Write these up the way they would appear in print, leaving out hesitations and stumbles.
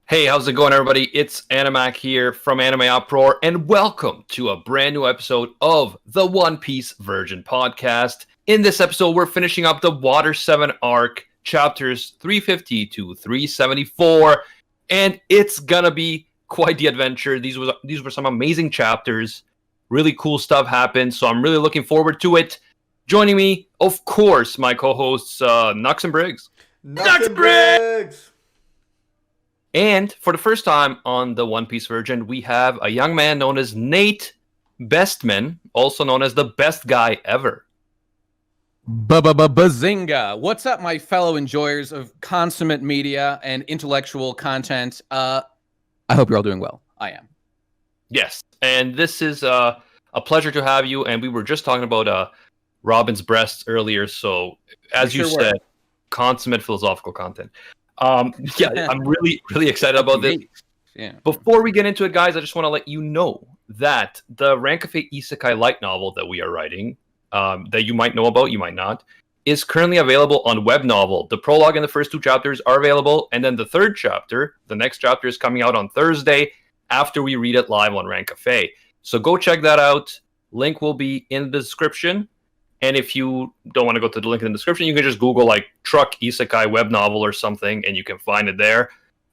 Hey, how's it going, everybody? It's Animac here from Anime Uproar, and welcome to a brand new episode of the One Piece Virgin Podcast. In this episode, we're finishing up the Water 7 arc, chapters 350 to 374, and it's gonna be quite the adventure. These were some amazing chapters. Really cool stuff happened, so I'm really looking forward to it. Joining me, of course, my co-hosts, Nux and Briggs. Nux and Briggs! And for the first time on the One Piece Virgin, we have a young man known as Nate Bestman, also known as the best guy ever. Bazinga! What's up, my fellow enjoyers of consummate media and intellectual content? I hope you're all doing well. I am. Yes, and this is a pleasure to have you. And we were just talking about Robin's breasts earlier, so as you said, consummate philosophical content. Yeah, I'm really excited about this. Yeah. Before we get into it, guys, I just want to let you know that the Rank of 8 Isekai light novel that we are writing, that you might know about, you might not, is currently available on Web Novel. The prologue and the first two chapters are available, and then the third chapter, the next chapter, is coming out on Thursday after we read it live on Rank of 8. So go check that out. Link will be in the description. And if you don't want to go to the link in the description, you can just Google like Truck Isekai web novel or something, and you can find it there.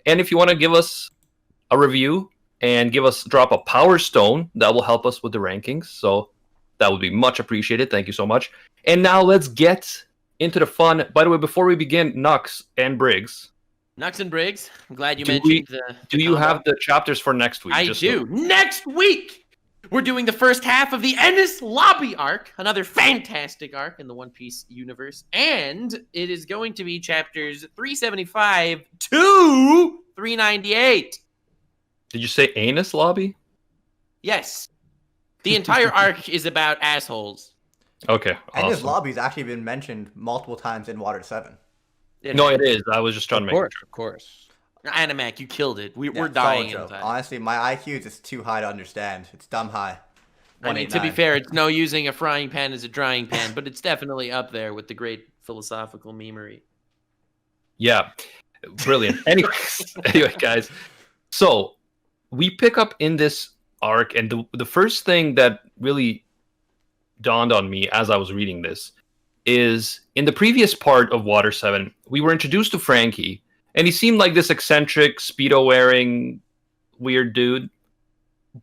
And if you want to give us a review and drop a Power Stone, that will help us with the rankings. So that would be much appreciated. Thank you so much. And now let's get into the fun. By the way, before we begin, Nux and Briggs. Nux and Briggs, I'm glad you mentioned the... Do you have the chapters for next week? I do. Next week! We're doing the first half of the Enies Lobby arc, another fantastic arc in the One Piece universe, and it is going to be chapters 375 to 398. Did you say Enies Lobby? Yes. The entire arc is about assholes. Okay, awesome. Enies Lobby's actually been mentioned multiple times in Water 7. No, it is. I was just trying to make it. Of course. Animac, you killed it. We're Yeah, dying solid joke. inside. Honestly, my IQ is just too high to understand. It's dumb high. I mean, to be fair, it's no using a frying pan as a drying pan, but it's definitely up there with the great philosophical memery. Yeah, brilliant. Anyway, guys, so we pick up in this arc, and the first thing that really dawned on me as I was reading this is in the previous part of Water 7, we were introduced to Franky, and he seemed like this eccentric, Speedo-wearing, weird dude,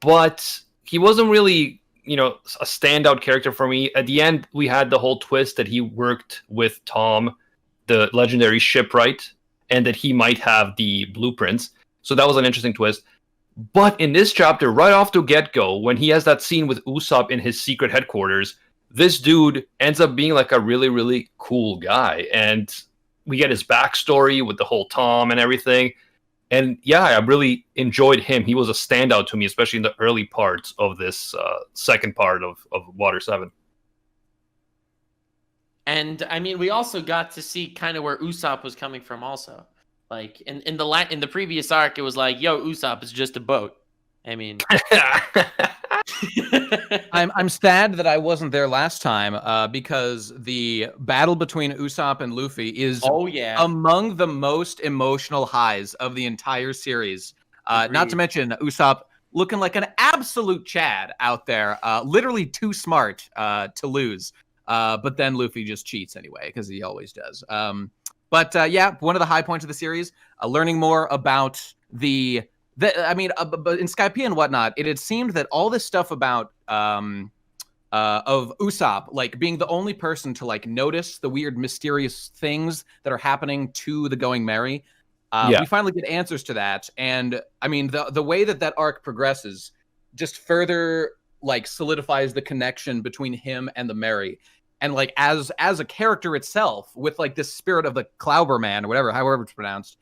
but he wasn't really, a standout character for me. At the end, we had the whole twist that he worked with Tom, the legendary shipwright, and that he might have the blueprints. So that was an interesting twist. But in this chapter, right off the get-go, when he has that scene with Usopp in his secret headquarters, this dude ends up being like a really, really cool guy. And we get his backstory with the whole Tom and everything. And yeah, I really enjoyed him. He was a standout to me, especially in the early parts of this second part of Water 7. And I mean, we also got to see kind of where Usopp was coming from also. Like in the previous arc, it was like, yo, Usopp is just a boat. I mean, I'm sad that I wasn't there last time because the battle between Usopp and Luffy is among the most emotional highs of the entire series. Not to mention Usopp looking like an absolute Chad out there, literally too smart to lose. But then Luffy just cheats anyway, because he always does. But one of the high points of the series, learning more about but in Skypiea and whatnot, it had seemed that all this stuff about of Usopp like being the only person to like notice the weird, mysterious things that are happening to the Going Merry. We finally get answers to that, and I mean the way that arc progresses just further like solidifies the connection between him and the Merry. And like as a character itself, with like this spirit of the Clouber Man or whatever, however it's pronounced,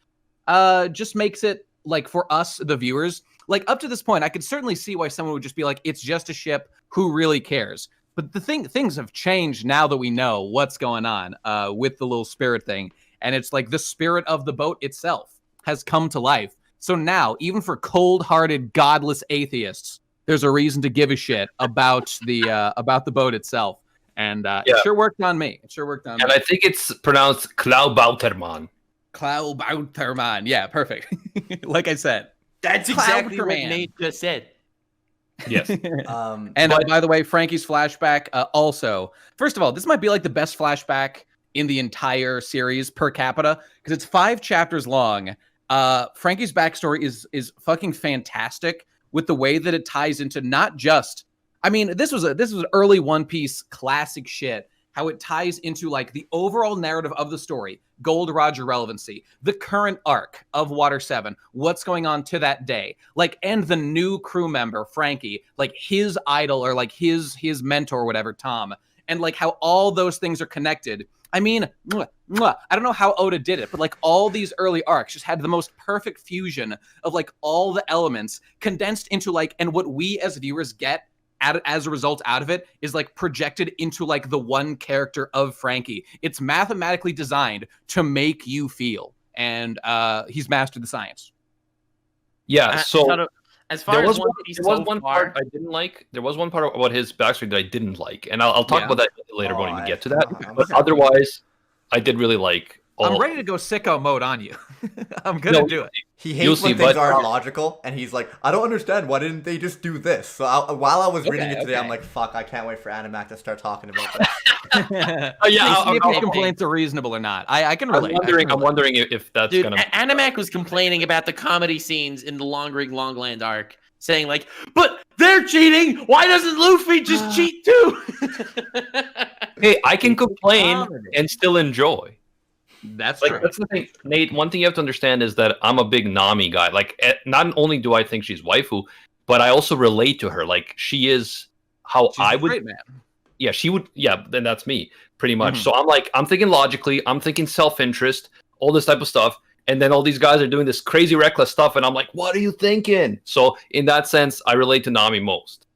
just makes it like for us, the viewers, like up to this point, I could certainly see why someone would just be like, it's just a ship. Who really cares? But things have changed now that we know what's going on with the little spirit thing. And it's like the spirit of the boat itself has come to life. So now, even for cold-hearted, godless atheists, there's a reason to give a shit about the boat itself. And it sure worked on me. And I think it's pronounced Klaubautermann. Klaubautermann. Yeah, perfect. Like I said. That's exactly what Nate just said. Yes. By the way, Franky's flashback also. First of all, this might be like the best flashback in the entire series per capita because it's 5 chapters long. Franky's backstory is fucking fantastic with the way that it ties into not just. I mean, this was early One Piece classic shit. How it ties into like the overall narrative of the story, Gold Roger relevancy, the current arc of Water 7, what's going on to that day, like, and the new crew member, Franky, like his idol or like his mentor or whatever, Tom, and like how all those things are connected. I mean, I don't know how Oda did it, but like all these early arcs just had the most perfect fusion of like all the elements condensed into like, and what we as viewers get as a result out of it is like projected into like the one character of Franky. It's mathematically designed to make you feel, and he's mastered the science. Yeah, so as far as one part I didn't like. There was one part about his backstory that I didn't like, and I'll talk about that later when we get to that. But otherwise, I did really like. I'm ready to go sicko mode on you. I'm gonna do it. He hates when things aren't logical, and he's like, I don't understand. Why didn't they just do this? So while I was reading it today, I'm like, fuck, I can't wait for Animac to start talking about this. See if his complaints are reasonable or not. I can relate. I'm wondering if that's gonna. Animac was complaining about the comedy scenes in the Long Ring Longland arc, saying like, but they're cheating. Why doesn't Luffy just cheat too? Hey, I can complain and still enjoy. That's true. That's the thing, Nate. One thing you have to understand is that I'm a big Nami guy. Like, not only do I think she's waifu, but I also relate to her. Like, she is how I would. Great man. Yeah, she would. Yeah, then that's me pretty much. So I'm thinking logically. I'm thinking self-interest, all this type of stuff, and then all these guys are doing this crazy reckless stuff, and I'm like, what are you thinking? So in that sense, I relate to Nami most.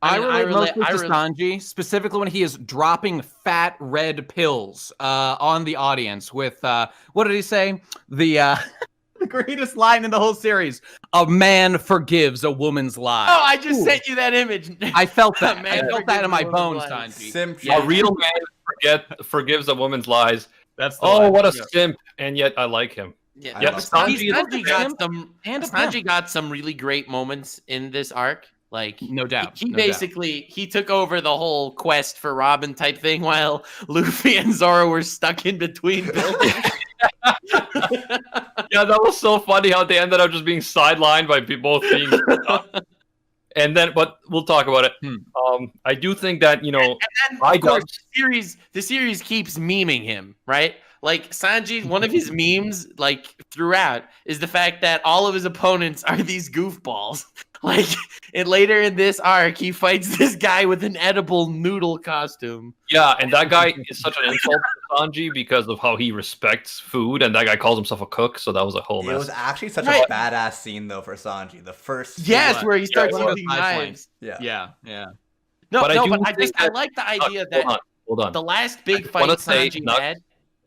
I relate to Sanji, specifically when he is dropping fat red pills on the audience with, what did he say? The greatest line in the whole series. A man forgives a woman's lie. Oh, I just sent you that image. I felt that. I felt that in my bones, Sanji. A real man forgives a woman's lies. That's what a simp, and yet I like him. Yeah, Sanji got some really great moments in this arc. Like, no doubt. He basically took over the whole quest for Robin type thing while Luffy and Zoro were stuck in between buildings. Yeah, that was so funny how they ended up just being sidelined by both being and then, but we'll talk about it. I do think that, you know, the series keeps memeing him, right? Like, Sanji, one of his memes, like, throughout, is the fact that all of his opponents are these goofballs. Like, and later in this arc, he fights this guy with an edible noodle costume. Yeah, and that guy is such an insult to Sanji because of how he respects food, and that guy calls himself a cook, so that was a whole mess. It was actually such a badass scene, though, for Sanji. The first where he starts using knives. Yeah. No, but I like the idea that hold on. The last big fight Sanji had...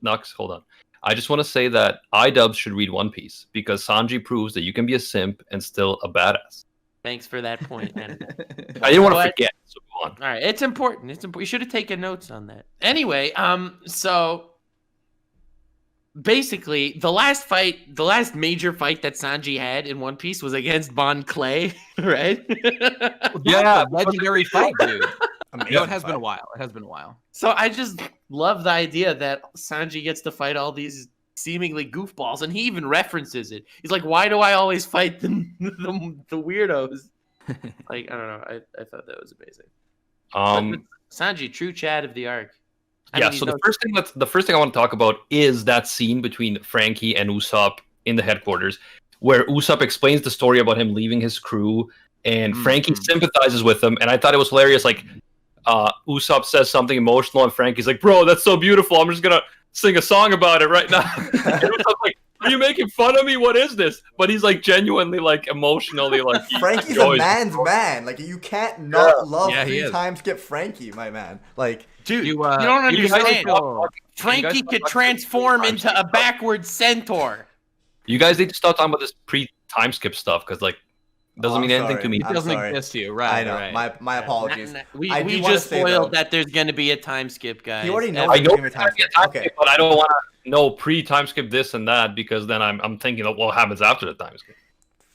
Nux, hold on. I just want to say that iDubbbz should read One Piece because Sanji proves that you can be a simp and still a badass. Thanks for that point, man. I didn't want to forget, so go on. All right, it's important. You should have taken notes on that. Anyway, so basically, the last major fight that Sanji had in One Piece was against Bon Clay, right? Yeah, legendary fight, dude. It has been a while. So I just love the idea that Sanji gets to fight all these seemingly goofballs, and he even references it. He's like, "Why do I always fight the weirdos?" Like, I don't know. I thought that was amazing. Sanji, true Chad of the arc. So the first thing I want to talk about is that scene between Franky and Usopp in the headquarters, where Usopp explains the story about him leaving his crew, and Franky sympathizes with him, and I thought it was hilarious. Like, Usopp says something emotional, and Franky's like, "Bro, that's so beautiful. I'm just gonna sing a song about it right now." And Usopp's like, "Are you making fun of me? What is this?" But he's like genuinely, like, emotionally, like, Franky's a man's man. Like, you can't not love 3 times skip Franky, my man. Like, dude, you don't understand. Franky could transform into a backward centaur. You guys need to stop talking about this pre-time skip stuff because, like, Doesn't mean anything to me. It doesn't exist to you, right? I know. Right. My apologies. We do wanna just say, spoiled though, that there's going to be a time skip, guys. He already knows I there's know gonna be a time skip. Okay. but I don't want to know pre-time skip this and that because then I'm thinking of what happens after the time skip.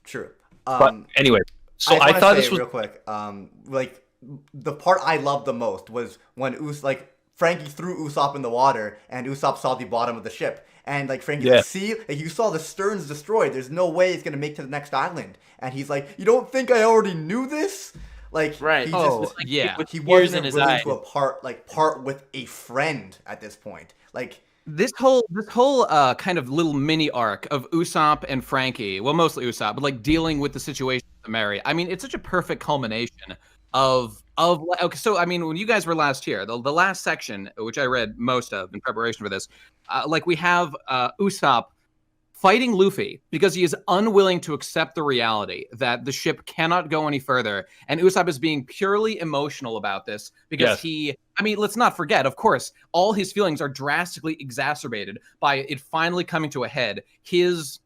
True. But anyway, so I thought this was real quick. Like the part I loved the most was when Franky threw Usopp in the water and Usopp saw the bottom of the ship. And like Franky's like, see, like, you saw the sterns destroyed. There's no way it's gonna make to the next island. And he's like, you don't think I already knew this? Like, right? He just he tears in wasn't his willing eye. to part with a friend at this point. Like, This whole kind of little mini arc of Usopp and Franky, well, mostly Usopp, but like dealing with the situation with Mary. I mean, it's such a perfect culmination of okay. So I mean, when you guys were last here, the last section, which I read most of in preparation for this, like we have Usopp fighting Luffy because he is unwilling to accept the reality that the ship cannot go any further. And Usopp is being purely emotional about this because I mean, let's not forget, of course, all his feelings are drastically exacerbated by it finally coming to a head. His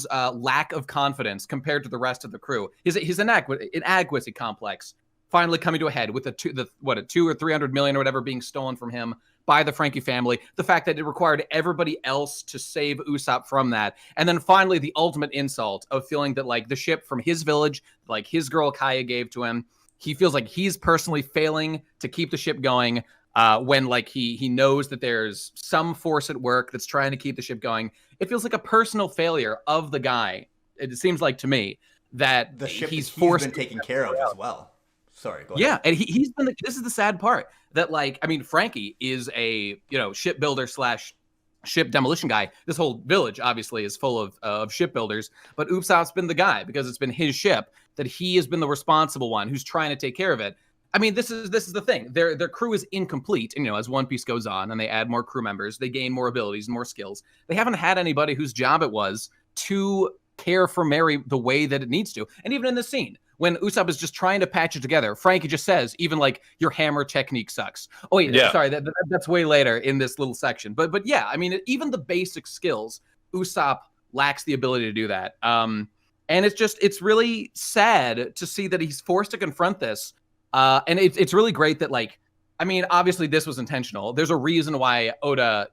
lack of confidence compared to the rest of the crew, his inadequacy complex finally coming to a head with the 2 or 300 million or whatever being stolen from him by the Franky family, the fact that it required everybody else to save Usopp from that, and then finally the ultimate insult of feeling that like the ship from his village, like his girl Kaya gave to him, he feels like he's personally failing to keep the ship going when like he knows that there's some force at work that's trying to keep the ship going. It feels like a personal failure of the guy. It seems like to me that the ship he's been taken care of as well. Sorry, go ahead. Yeah, and he's been. This is the sad part that, like, I mean, Franky is a shipbuilder / ship demolition guy. This whole village obviously is full of shipbuilders, but Usopp's been the guy because it's been his ship that he has been the responsible one who's trying to take care of it. I mean, this is the thing. Their crew is incomplete. And, as One Piece goes on and they add more crew members, they gain more abilities and more skills. They haven't had anybody whose job it was to care for Mary the way that it needs to. And even in this scene, when Usopp is just trying to patch it together, Franky just says, even like, your hammer technique sucks. Oh, wait, sorry, that's way later in this little section. But yeah, I mean, even the basic skills, Usopp lacks the ability to do that. And it's really sad to see that he's forced to confront this. And it's really great that, like, I mean, obviously this was intentional. There's a reason why Oda,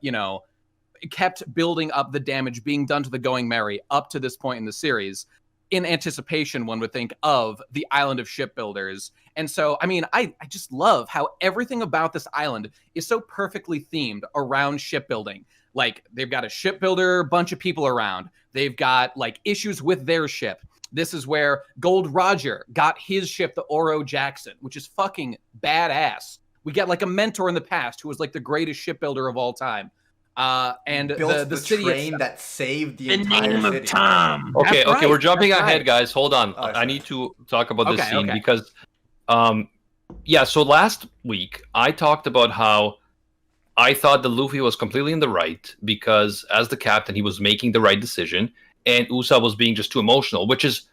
kept building up the damage being done to the Going Merry up to this point in the series in anticipation, one would think, of the island of shipbuilders. And so, I mean, I just love how everything about this island is so perfectly themed around shipbuilding. Like, they've got a shipbuilder, bunch of people around. They've got, like, issues with their ship. This is where Gold Roger got his ship, the Oro Jackson, which is fucking badass. We get, like, a mentor in the past who was, like, the greatest shipbuilder of all time. And built the city train that saved the entire name city. of Tom. Okay, That's right. we're jumping That's ahead, right. guys. Hold on. Oh, I sorry. need to talk about this scene Okay. because, so last week I talked about how I thought that Luffy was completely in the right because as the captain, he was making the right decision and Usopp was being just too emotional, which is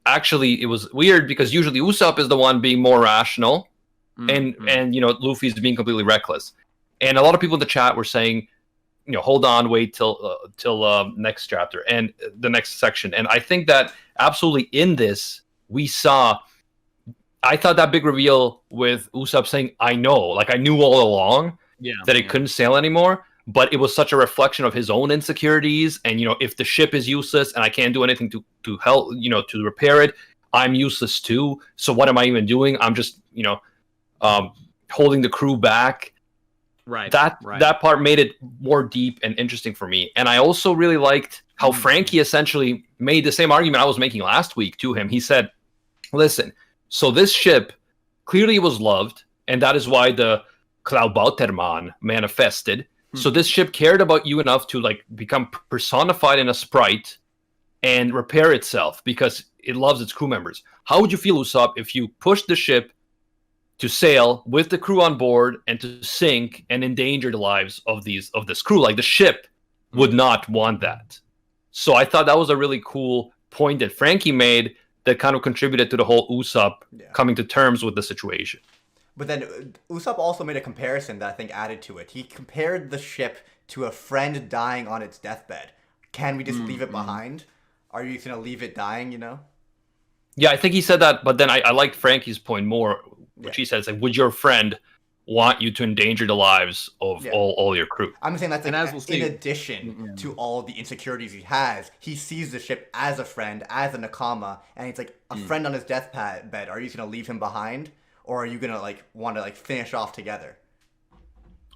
actually, it was weird because usually Usopp is the one being more rational and Luffy's being completely reckless. And a lot of people in the chat were saying, hold on, wait till next chapter and the next section. And I think that absolutely in this, I thought that big reveal with Usopp saying, I know, like I knew all along that it couldn't sail anymore, but it was such a reflection of his own insecurities. And, if the ship is useless and I can't do anything to help, to repair it, I'm useless too. So what am I even doing? I'm just, holding the crew back. Right. That part made it more deep and interesting for me. And I also really liked how Franky essentially made the same argument I was making last week to him. He said, listen, so this ship clearly was loved, and that is why the Klaubautermann manifested. So this ship cared about you enough to like become personified in a sprite and repair itself because it loves its crew members. How would you feel, Usopp, if you pushed the ship to sail with the crew on board and to sink and endanger the lives of this crew? Like the ship would not want that. So I thought that was a really cool point that Franky made that kind of contributed to the whole Usopp coming to terms with the situation. But then Usopp also made a comparison that I think added to it. He compared the ship to a friend dying on its deathbed. Can we just leave it behind? Are you going to leave it dying, Yeah, I think he said that, but then I liked Franky's point more, which he says, like, would your friend want you to endanger the lives of all your crew? I'm saying that's like, as we'll see, in addition to all the insecurities he has, he sees the ship as a friend, as a nakama, and he's like a friend on his deathbed. Are you just gonna leave him behind, or are you gonna like want to like finish off together?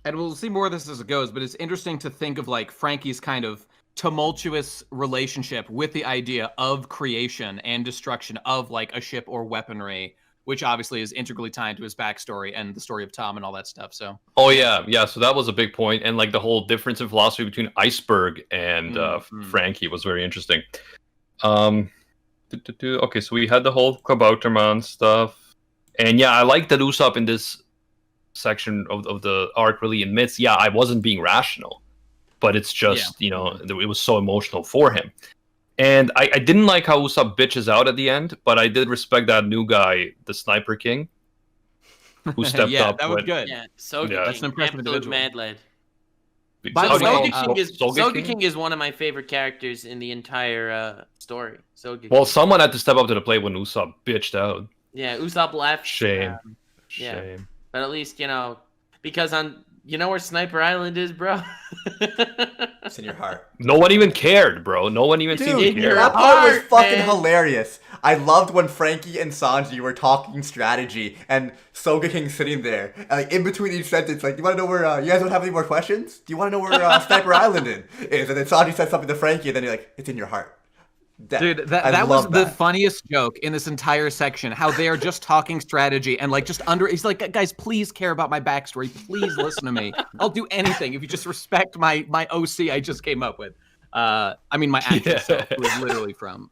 And we'll see more of this as it goes, but it's interesting to think of like Franky's kind of tumultuous relationship with the idea of creation and destruction of like a ship or weaponry, which obviously is integrally tied to his backstory and the story of Tom and all that stuff. So so that was a big point, and like the whole difference in philosophy between Iceberg and Franky was very interesting. Okay, so we had the whole Kabouterman stuff, and I like that Usopp in this section of the arc really admits, I wasn't being rational, but it's just it was so emotional for him. And I didn't like how Usopp bitches out at the end, but I did respect that new guy, the Sniper King, who stepped up. That was good. Yeah, SOGEKING, that's an impressive individual. Mad lad. By the way, SOGEKING is one of my favorite characters in the entire story. SOGEKING. Well, someone had to step up to the plate when Usopp bitched out. Yeah, Usopp left. Shame. Shame. But at least, because where Sniper Island is, bro? It's in your heart. No one even cared, bro. No one even seemed to care. That part was fucking hilarious. I loved when Franky and Sanji were talking strategy and SOGEKING sitting there. And, like, in between each sentence, like, you want to know where, you guys don't have any more questions? Do you want to know where Sniper Island is? And then Sanji said something to Franky, and then you're like, it's in your heart. Dude, that was the funniest joke in this entire section. How they are just talking strategy and like he's like, guys, please care about my backstory. Please listen to me. I'll do anything if you just respect my OC I just came up with. I mean my actual self, who is literally from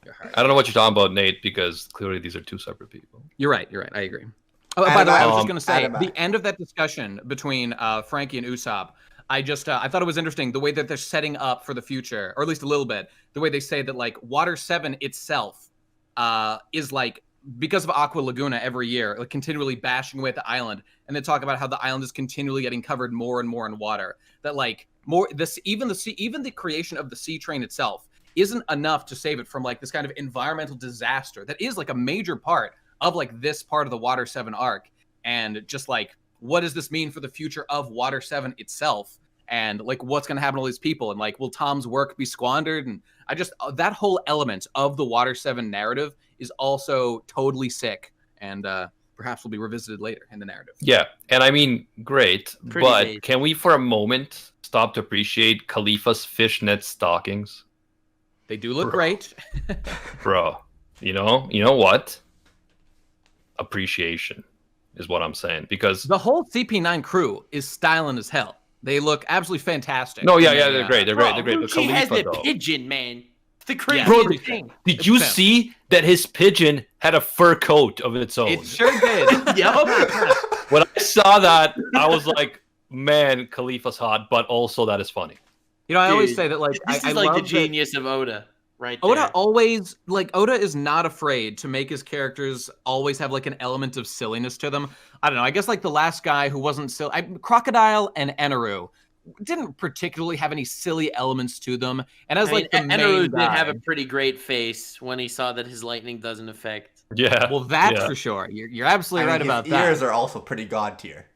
your heart. I don't know what you're talking about, Nate, because clearly these are two separate people. You're right. I agree. Oh, by the way, I was just gonna say the end of that discussion between Franky and Usopp. I thought it was interesting the way that they're setting up for the future, or at least a little bit. The way they say that like Water 7 itself is like, because of Aqua Laguna every year, like continually bashing away at the island, and they talk about how the island is continually getting covered more and more in water. That like even the creation of the sea train itself isn't enough to save it from like this kind of environmental disaster that is like a major part of like this part of the Water 7 arc, and just like what does this mean for the future of Water 7 itself? And like, what's going to happen to all these people? And like, will Tom's work be squandered? And that whole element of the Water 7 narrative is also totally sick. And perhaps will be revisited later in the narrative. Yeah. And I mean, great. But can we for a moment stop to appreciate Khalifa's fishnet stockings? They do look great. Bro, you know what? Appreciation is what I'm saying. Because the whole CP9 crew is styling as hell. They look absolutely fantastic. No, they're great. They're great. But She Khalifa, has the though. pigeon, man. The crazy thing. Did you see that his pigeon had a fur coat of its own? It sure did. When I saw that, I was like, man, Khalifa's hot, but also that is funny. I always say that like this is like the genius of Oda. Right there. Oda is not afraid to make his characters always have like an element of silliness to them. I don't know. I guess like the last guy who wasn't silly, Crocodile and Eneru didn't particularly have any silly elements to them. And as like the Eneru main guy, did have a pretty great face when he saw that his lightning doesn't affect. Yeah. Well, that's for sure. You're absolutely right about that. His ears are also pretty god tier.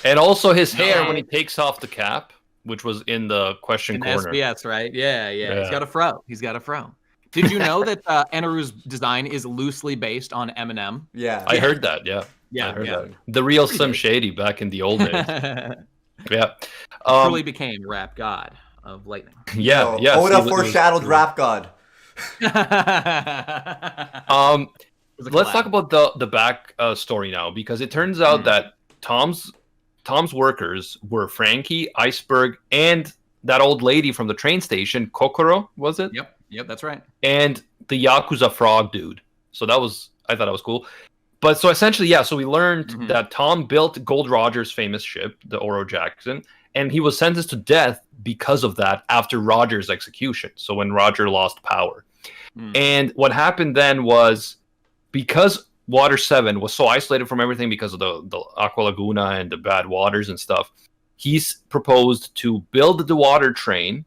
And also his hair when he takes off the cap, which was in the question corner. SBS, right? Yeah. He's got a fro. Did you know that Eneru's design is loosely based on Eminem? Yeah. I heard that, I heard that. The real Slim Shady back in the old days. Yeah. Truly became rap god of lightning. Yeah. Oda foreshadowed rap god. Let's talk about the back story now, because it turns out that Tom's workers were Franky, Iceberg, and that old lady from the train station, Kokoro, was it? Yep, that's right. And the Yakuza frog dude. So I thought that was cool. But so essentially, so we learned that Tom built Gold Roger's famous ship, the Oro Jackson, and he was sentenced to death because of that after Roger's execution. So when Roger lost power. And what happened then was, because Water 7 was so isolated from everything because of the Aqua Laguna and the bad waters and stuff, he's proposed to build the water train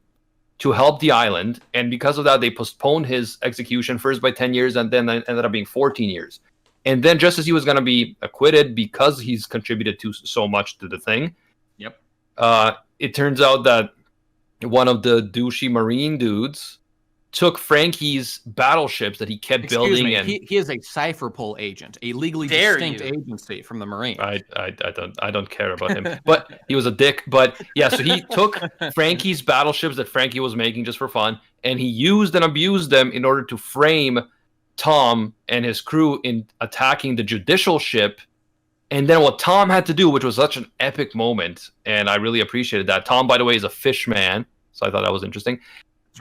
to help the island, and because of that, they postponed his execution first by 10 years, and then it ended up being 14 years. And then just as he was going to be acquitted because he's contributed to so much to the thing, it turns out that one of the douchey marine dudes took Franky's battleships that he kept building. And he is a cypherpole agent, a legally distinct agency from the Marine. I don't care about him, but he was a dick. But yeah, so he took Franky's battleships that Franky was making just for fun, and he used and abused them in order to frame Tom and his crew in attacking the judicial ship. And then what Tom had to do, which was such an epic moment, and I really appreciated that. Tom, by the way, is a fish man, so I thought that was interesting.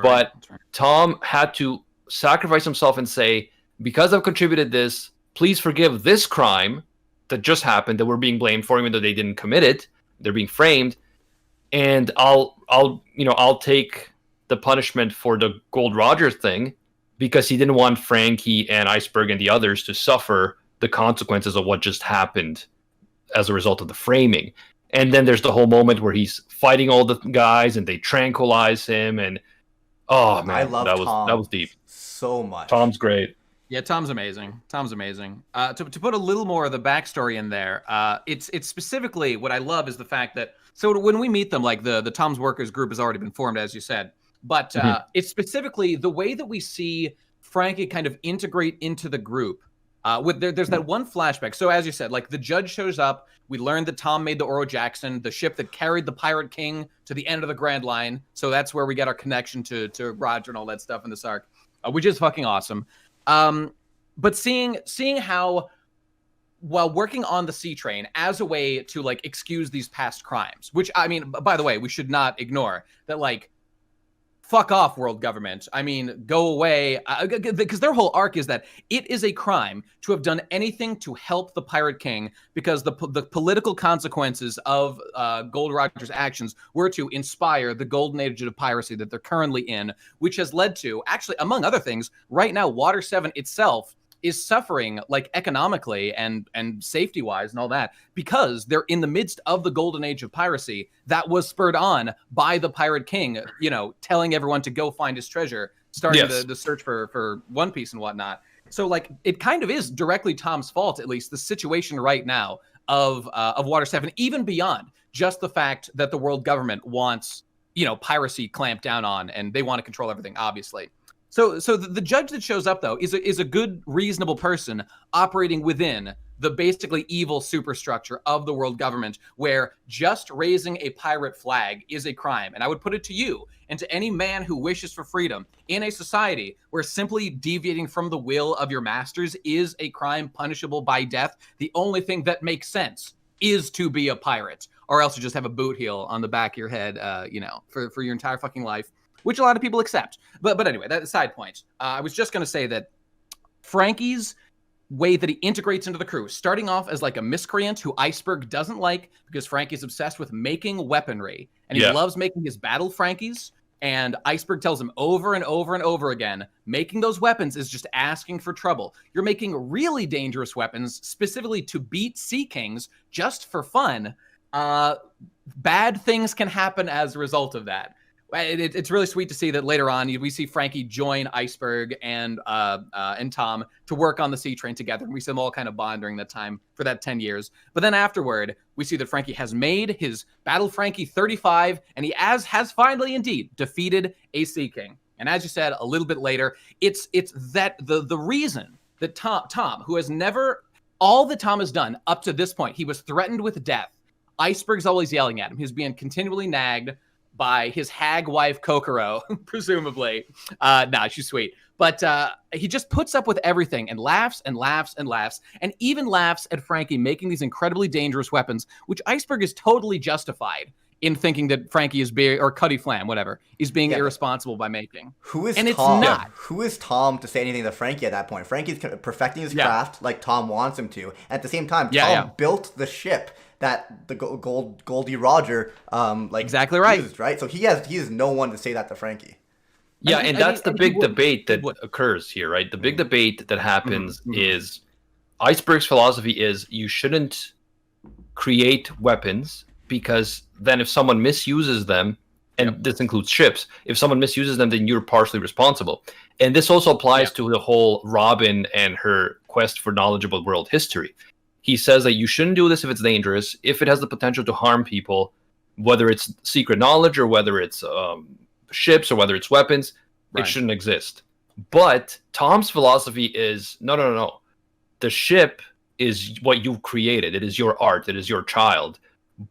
But Tom had to sacrifice himself and say, because I've contributed this, please forgive this crime that just happened, that we're being blamed for, even though they didn't commit it. They're being framed. And I'll take the punishment for the Gold Roger thing, because he didn't want Franky and Iceberg and the others to suffer the consequences of what just happened as a result of the framing. And then there's the whole moment where he's fighting all the guys and they tranquilize him, and oh man, I love Tom that was deep. So much. Tom's great. Yeah, Tom's amazing. To put a little more of the backstory in there, it's specifically what I love is the fact that, so when we meet them, like the Tom's Workers group has already been formed, as you said, but it's specifically the way that we see Franky kind of integrate into the group. There's that one flashback. So as you said, like the judge shows up. We learned that Tom made the Oro Jackson, the ship that carried the Pirate King to the end of the Grand Line. So that's where we get our connection to Roger and all that stuff in this arc, which is fucking awesome. But seeing how, while working on the sea train as a way to like excuse these past crimes, which I mean, by the way, we should not ignore that, like, fuck off, world government. I mean, go away. Because their whole arc is that it is a crime to have done anything to help the Pirate King, because the political consequences of Gold Roger's actions were to inspire the golden age of piracy that they're currently in, which has led to, actually, among other things, right now, Water 7 itself is suffering, like, economically and safety-wise and all that, because they're in the midst of the golden age of piracy that was spurred on by the Pirate King, telling everyone to go find his treasure, starting the search for One Piece and whatnot. So, like, it kind of is directly Tom's fault, at least, the situation right now of Water 7, even beyond just the fact that the world government wants, piracy clamped down on, and they want to control everything, obviously. So the judge that shows up, though, is a good, reasonable person operating within the basically evil superstructure of the world government, where just raising a pirate flag is a crime. And I would put it to you and to any man who wishes for freedom in a society where simply deviating from the will of your masters is a crime punishable by death. The only thing that makes sense is to be a pirate, or else you just have a boot heel on the back of your head, for your entire fucking life, which a lot of people accept. But anyway, that's a side point. I was just going to say that Franky's way that he integrates into the crew, starting off as like a miscreant who Iceberg doesn't like because Franky's obsessed with making weaponry, and he loves making his battle Frankies, and Iceberg tells him over and over and over again, making those weapons is just asking for trouble. You're making really dangerous weapons specifically to beat Sea Kings just for fun. Bad things can happen as a result of that. It's really sweet to see that later on we see Franky join Iceberg and Tom to work on the sea train together. And we see them all kind of bond during that time for that 10 years. But then afterward, we see that Franky has made his Battle Franky 35, and he has finally indeed defeated a Sea King. And as you said a little bit later, it's that the reason that Tom, who has never, all that Tom has done up to this point, he was threatened with death. Iceberg's always yelling at him. He's being continually nagged by his hag wife Kokoro, presumably. Nah, she's sweet. But he just puts up with everything and laughs and laughs and laughs, and even laughs at Franky making these incredibly dangerous weapons, which Iceberg is totally justified in thinking that Franky is being, or Cuddy Flam, whatever, is being irresponsible by making. Who is and Tom? It's not. Who is Tom to say anything to Franky at that point? Franky's perfecting his craft like Tom wants him to. At the same time, Tom built the ship that the Goldie Roger exactly right. used, right? So he has no one to say that to Franky. Yeah, and that's the big debate that occurs here, right? The big debate that happens is Iceberg's philosophy is you shouldn't create weapons, because then if someone misuses them, And this includes ships. If someone misuses them, then you're partially responsible. And this also applies to the whole Robin and her quest for knowledge about world history. He says that you shouldn't do this if it's dangerous, if it has the potential to harm people, whether it's secret knowledge or whether it's ships or whether it's weapons, it shouldn't exist. But Tom's philosophy is, no. The ship is what you've created. It is your art. It is your child.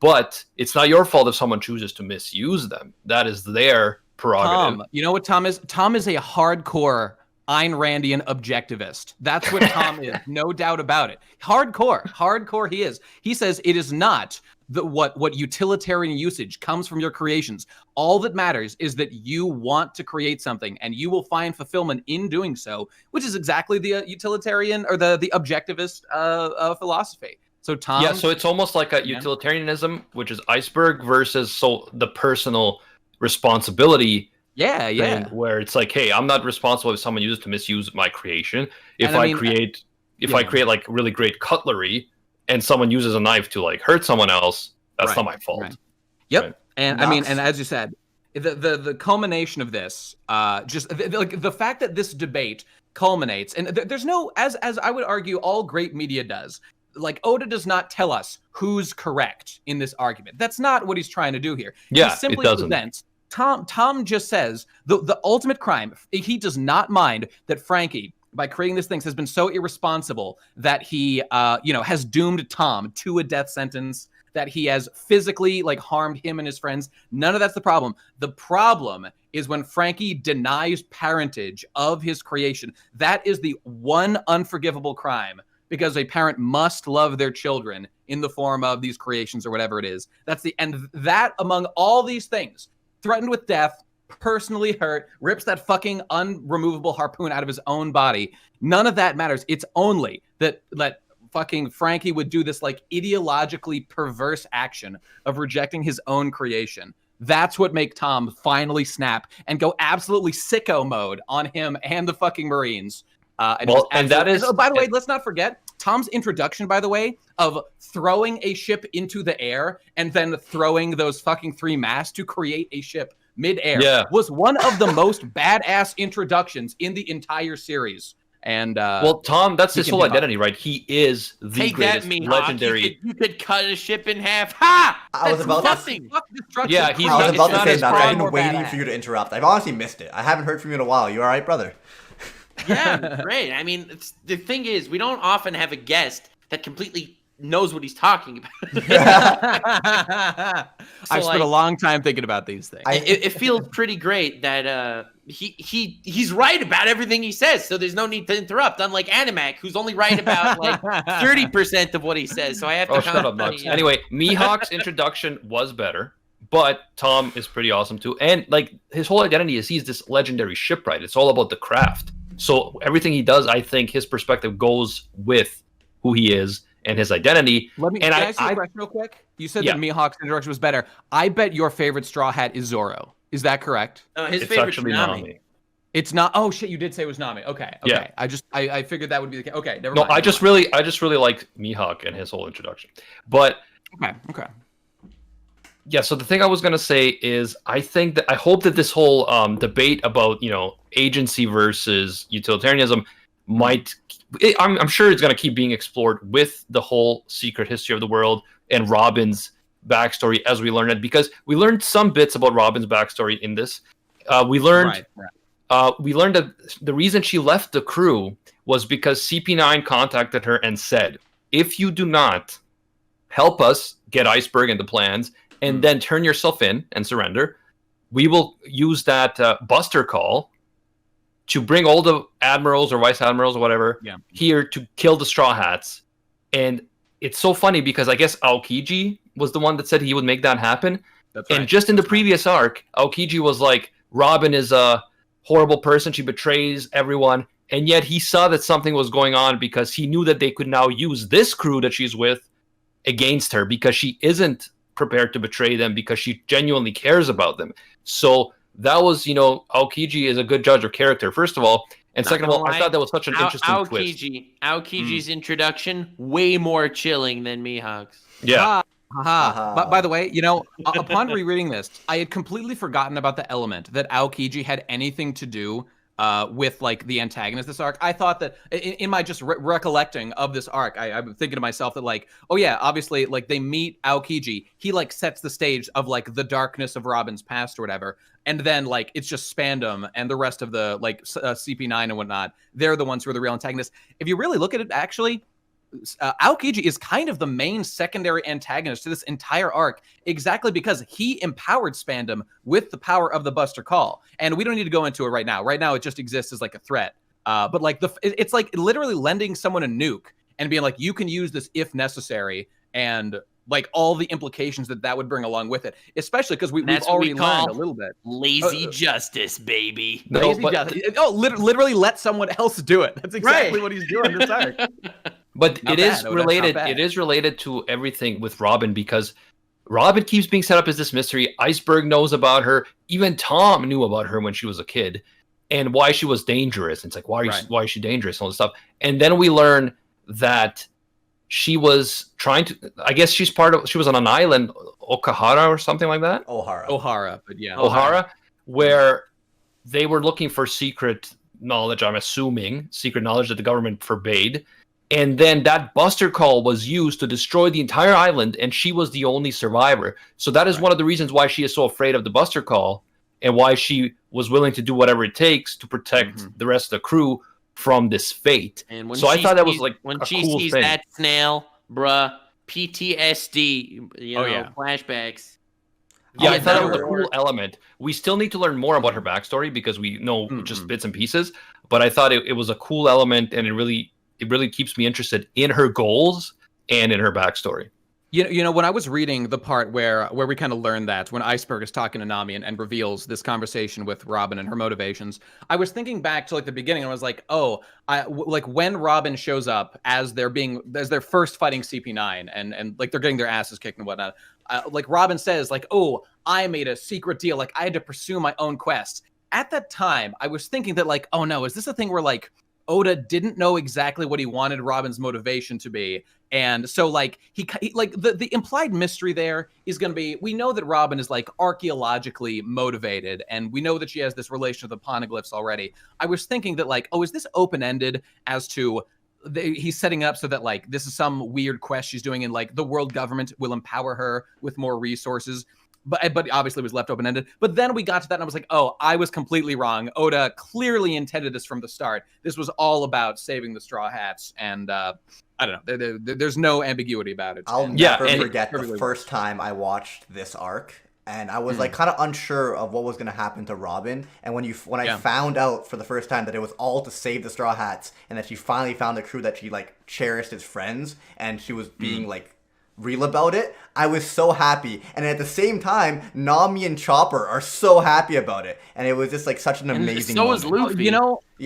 But it's not your fault if someone chooses to misuse them. That is their prerogative. Tom, you know what Tom is? Tom is a hardcore Ayn Randian objectivist. That's what Tom is. No doubt about it. Hardcore he is. He says it is not what utilitarian usage comes from your creations. All that matters is that you want to create something and you will find fulfillment in doing so, which is exactly the utilitarian or the objectivist philosophy. So Tom, so it's almost like a utilitarianism, which is iceberg, versus the personal responsibility. Thing, where it's like, hey, I'm not responsible if someone uses to misuse my creation. If I create like really great cutlery and someone uses a knife to like hurt someone else, that's not my fault. Right. Yep. Right. And I mean, and as you said, the culmination of this, just the fact that this debate culminates, and there's no, as I would argue, all great media does. Like, Oda does not tell us who's correct in this argument. That's not what he's trying to do here. Yeah, he simply presents. Tom just says the ultimate crime. He does not mind that Franky, by creating these things, has been so irresponsible that he, has doomed Tom to a death sentence, that he has physically harmed him and his friends. None of that's the problem. The problem is when Franky denies parentage of his creation. That is the one unforgivable crime, because a parent must love their children in the form of these creations or whatever it is. And that among all these things, threatened with death, personally hurt, rips that fucking unremovable harpoon out of his own body. None of that matters. It's only that fucking Franky would do this ideologically perverse action of rejecting his own creation. That's what make Tom finally snap and go absolutely sicko mode on him and the fucking Marines. By the way, let's not forget Tom's introduction, by the way, of throwing a ship into the air and then throwing those fucking 3 masts to create a ship mid-air was one of the most badass introductions in the entire series. And Tom, that's his whole identity, right? He is the greatest legendary. You could cut a ship in half. Ha! I was about to say that. I've been waiting for you to interrupt. I've honestly missed it. I haven't heard from you in a while. You all right, brother? Yeah, great. I mean, the thing is, we don't often have a guest that completely knows what he's talking about. I've spent a long time thinking about these things. It feels pretty great that he's right about everything he says, so there's no need to interrupt. Unlike Animac, who's only right about 30% of what he says. So I have to. Shut up, Nux. Anyway, Mihawk's introduction was better, but Tom is pretty awesome too. And his whole identity is he's this legendary shipwright. It's all about the craft. So everything he does, I think his perspective goes with who he is and his identity. Can I ask you a question real quick? You said that Mihawk's introduction was better. I bet your favorite Straw Hat is Zoro. Is that correct? His favorite's Nami. It's not. Oh shit! You did say it was Nami. Okay. Yeah. I figured that would be the case. Okay. Never mind. I just really liked Mihawk and his whole introduction. But okay. Yeah, so the thing I was going to say is I hope that this whole debate about, agency versus utilitarianism I'm sure it's going to keep being explored with the whole secret history of the world and Robin's backstory as we learn it, because we learned some bits about Robin's backstory in this. We learned that the reason she left the crew was because CP9 contacted her and said, if you do not help us get Iceberg into plans, and then turn yourself in and surrender, we will use that buster call to bring all the admirals or vice admirals or whatever here to kill the Straw Hats. And it's so funny because I guess Aokiji was the one that said he would make that happen. That's right. And just in the previous arc, Aokiji was like, Robin is a horrible person. She betrays everyone. And yet he saw that something was going on because he knew that they could now use this crew that she's with against her because she isn't prepared to betray them because she genuinely cares about them. So that was, Aokiji is a good judge of character, first of all. And second of all, I thought that was such an interesting twist. Aokiji's introduction, way more chilling than Mihawk's. Yeah. But by the way, upon rereading this, I had completely forgotten about the element that Aokiji had anything to do with like the antagonist this arc. I thought that in my just recollecting of this arc, I'm thinking to myself that like, oh yeah, obviously like they meet Aokiji, he like sets the stage of like the darkness of Robin's past or whatever, and then like it's just Spandam and the rest of the like CP9 and whatnot. They're the ones who are the real antagonists. If you really look at it, actually, Aokiji is kind of the main secondary antagonist to this entire arc, exactly because he empowered Spandam with the power of the Buster Call. And we don't need to go into it right now. Right now, it just exists as like a threat. But like it's like literally lending someone a nuke and being like, you can use this if necessary, and like all the implications that would bring along with it, especially because we've already learned a little bit. Lazy justice, baby. Literally let someone else do it. That's exactly what he's doing this arc. But it is related. It is related to everything with Robin, because Robin keeps being set up as this mystery. Iceberg knows about her. Even Tom knew about her when she was a kid, and why she was dangerous. It's like, why is she dangerous? And all this stuff. And then we learn that she was trying to. I guess she was on an island, Okahara or something like that. Ohara, but yeah, Ohara, where they were looking for secret knowledge. I'm assuming secret knowledge that the government forbade. And then that Buster Call was used to destroy the entire island, and she was the only survivor. So that is one of the reasons why she is so afraid of the Buster Call, and why she was willing to do whatever it takes to protect the rest of the crew from this fate. And when I thought that was like when a she cool sees thing. that snail, bruh, PTSD, flashbacks. Yeah, I thought it was a cool element. We still need to learn more about her backstory because we know just bits and pieces. But I thought it was a cool element, and it really keeps me interested in her goals and in her backstory. When I was reading the part where we kind of learned that, when Iceberg is talking to Nami and reveals this conversation with Robin and her motivations, I was thinking back to like the beginning, and I was like, like when Robin shows up as they're first fighting CP9 and like they're getting their asses kicked and whatnot, like Robin says like, oh, I made a secret deal, like I had to pursue my own quest. At that time, I was thinking that like, oh no, is this a thing where like Oda didn't know exactly what he wanted Robin's motivation to be, and so like he like the implied mystery there is going to be, we know that Robin is like archaeologically motivated, and we know that she has this relation with the poneglyphs already. I was thinking that like, oh, is this open-ended as to he's setting up so that like this is some weird quest she's doing, and like the world government will empower her with more resources. But obviously it was left open-ended. But then we got to that and I was like, oh, I was completely wrong. Oda clearly intended this from the start. This was all about saving the Straw Hats. And I don't know. There's no ambiguity about it. I'll never forget the first time I watched this arc. And I was like kind of unsure of what was going to happen to Robin. And when I found out for the first time that it was all to save the Straw Hats, and that she finally found a crew that she like cherished as friends, and she was being like real about it, I was so happy. And at the same time, Nami and Chopper are so happy about it, and it was just like such an amazing moment. So is Luffy.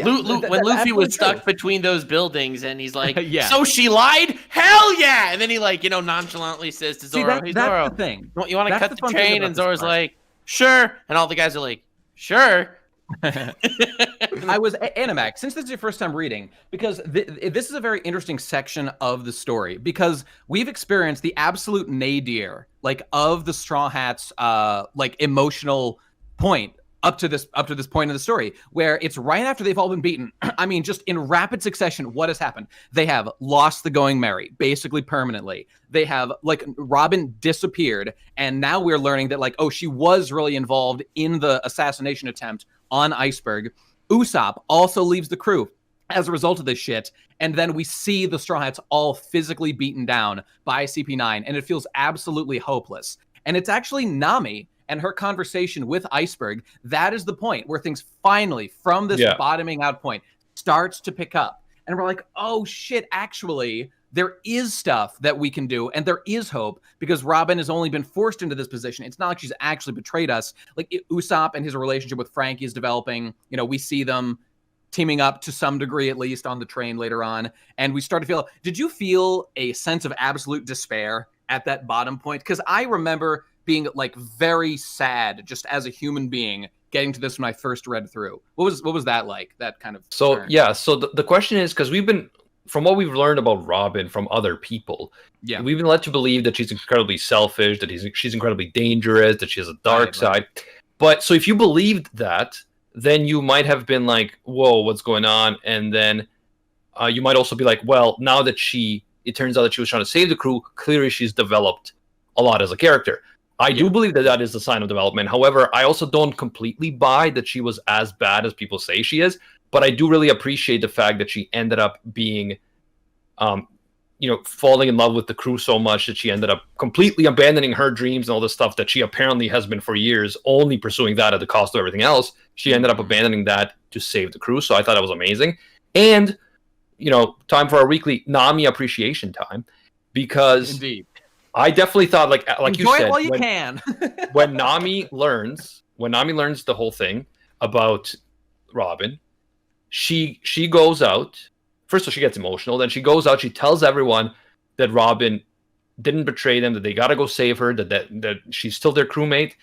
When Luffy was stuck between those buildings, and he's like, so she lied? Hell yeah! And then he like, nonchalantly says to Zoro, hey Zoro, that's the thing. You want to cut the chain? And Zoro's like, sure. And all the guys are like, sure. I was Animac, since this is your first time reading, because this is a very interesting section of the story, because we've experienced the absolute nadir like of the Straw Hats like emotional point up to this point in the story, where it's right after they've all been beaten. I mean, just in rapid succession, what has happened? They have lost the Going Merry, basically permanently. They have, like, Robin disappeared, and now we're learning that, like, oh, she was really involved in the assassination attempt on Iceberg. Usopp also leaves the crew as a result of this shit, and then we see the Straw Hats all physically beaten down by CP9, and it feels absolutely hopeless. And it's actually Nami and her conversation with Iceberg, that is the point where things finally, from this bottoming out point, starts to pick up. And we're like, oh shit, actually, there is stuff that we can do, and there is hope, because Robin has only been forced into this position. It's not like she's actually betrayed us. Like, Usopp and his relationship with Franky is developing. You know, we see them teaming up to some degree, at least, on the train later on. And we start to feel, did you feel a sense of absolute despair at that bottom point? Because I remember being, like, very sad just as a human being getting to this when I first read through. What was that like? That kind of turn? So the question is, because we've been from what we've learned about Robin from other people, we've been led to believe that she's incredibly selfish, that she's incredibly dangerous, that she has a dark side. But so if you believed that, then you might have been like, whoa, what's going on? And then you might also be like, well, now that it turns out that she was trying to save the crew, clearly she's developed a lot as a character. I do believe that is a sign of development. However, I also don't completely buy that she was as bad as people say she is. But I do really appreciate the fact that she ended up being, falling in love with the crew so much that she ended up completely abandoning her dreams and all the stuff that she apparently has been for years, only pursuing that at the cost of everything else. She ended up abandoning that to save the crew. So I thought that was amazing. And, time for our weekly Nami appreciation time, because indeed, I definitely thought, like enjoy you said, it while you can. when Nami learns the whole thing about Robin, she goes out. First of all, she gets emotional. Then she goes out. She tells everyone that Robin didn't betray them, that they got to go save her, that she's still their crewmate.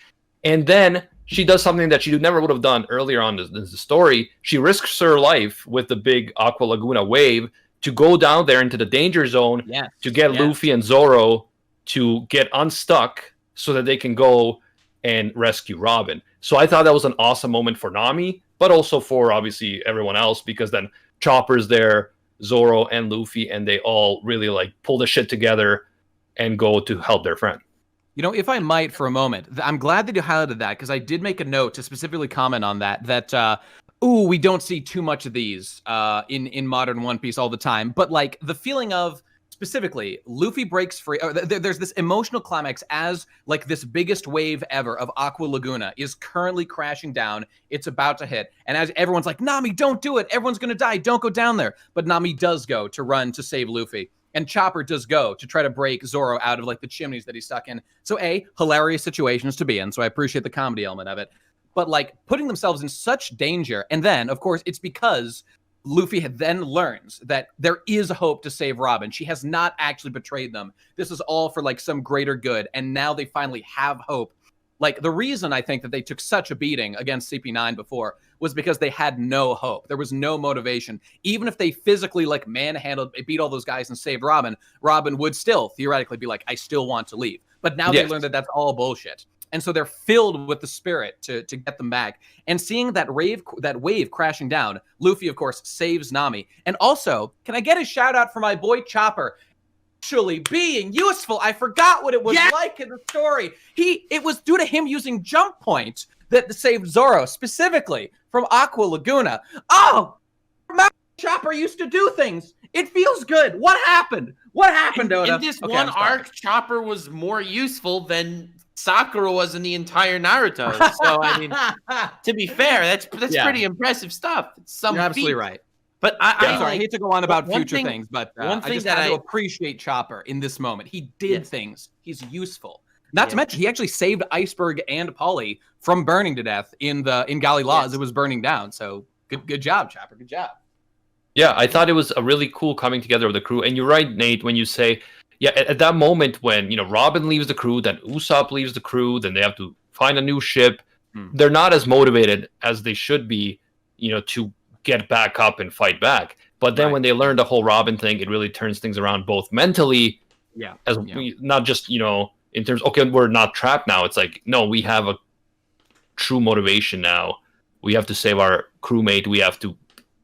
And then she does something that she never would have done earlier on in the story. She risks her life with the big Aqua Laguna wave to go down there into the danger zone to get Luffy and Zoro to get unstuck so that they can go and rescue Robin. So I thought that was an awesome moment for Nami, but also for obviously everyone else, because then Chopper's there, Zoro and Luffy, and they all really pull the shit together and go to help their friend. If I might for a moment, I'm glad that you highlighted that, because I did make a note to specifically comment on that we don't see too much of these in modern One Piece all the time. But the feeling of, specifically, Luffy breaks free. There's this emotional climax as this biggest wave ever of Aqua Laguna is currently crashing down. It's about to hit. And as everyone's like, Nami, don't do it. Everyone's going to die. Don't go down there. But Nami does go to run to save Luffy. And Chopper does go to try to break Zoro out of the chimneys that he's stuck in. So hilarious situations to be in. So I appreciate the comedy element of it. But putting themselves in such danger. And then, of course, it's because Luffy then learns that there is hope to save Robin. She has not actually betrayed them. This is all for some greater good. And now they finally have hope. The reason I think that they took such a beating against CP9 before was because they had no hope. There was no motivation. Even if they physically manhandled, beat all those guys and saved Robin, Robin would still theoretically be I still want to leave. But now they learn that that's all bullshit. And so they're filled with the spirit to get them back. And seeing that wave crashing down, Luffy, of course, saves Nami. And also, can I get a shout out for my boy Chopper? Actually being useful. I forgot what it was like in the story. It was due to him using jump points that saved Zoro, specifically from Aqua Laguna. Oh, Chopper used to do things. It feels good. What happened? What happened, Oda? In this one arc, Chopper was more useful than Sakura was in the entire Naruto. So I mean, to be fair, that's pretty impressive stuff. You're absolutely right. But I hate to go on about future things, but one thing I just had to appreciate Chopper in this moment. He did things. He's useful. Not to mention, he actually saved Iceberg and Polly from burning to death in Gali Laws. It was burning down. So good job, Chopper. Good job. Yeah, I thought it was a really cool coming together of the crew. And you're right, Nate, when you say, at that moment when Robin leaves the crew, then Usopp leaves the crew, then they have to find a new ship. They're not as motivated as they should be, to get back up and fight back. But then when they learn the whole Robin thing, it really turns things around both mentally, not just in terms, okay, we're not trapped now. It's no, we have a true motivation now. We have to save our crewmate. We have to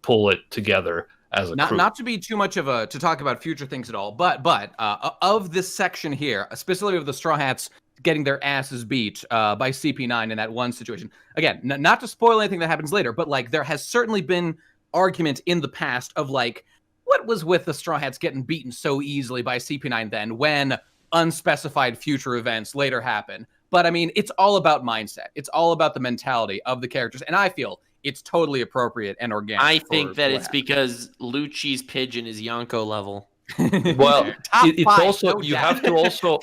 pull it together as a crew. Not to be too much of to talk about future things at all, but of this section here, specifically of the Straw Hats getting their asses beat by CP9 in that one situation. Again, not to spoil anything that happens later, but there has certainly been argument in the past of what was with the Straw Hats getting beaten so easily by CP9 then when unspecified future events later happen. But I mean, it's all about mindset. It's all about the mentality of the characters. And I feel it's totally appropriate and organic. I think that it's because Lucci's pigeon is Yonko level. Well, it's also you have to also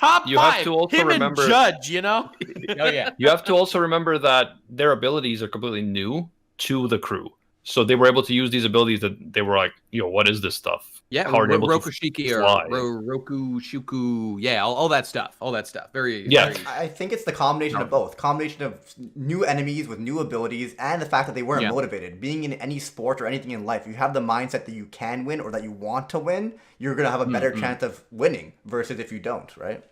Him remember and Judge, Oh yeah. You have to also remember that their abilities are completely new to the crew. So they were able to use these abilities that they were like, what is this stuff? Yeah, How are they able to Rokushiki or fly? Roku Shuku. Yeah, all that stuff. All that stuff. Very. I think it's the combination of both. Combination of new enemies with new abilities and the fact that they weren't motivated. Being in any sport or anything in life, you have the mindset that you can win or that you want to win, you're going to have a better chance of winning versus if you don't, right?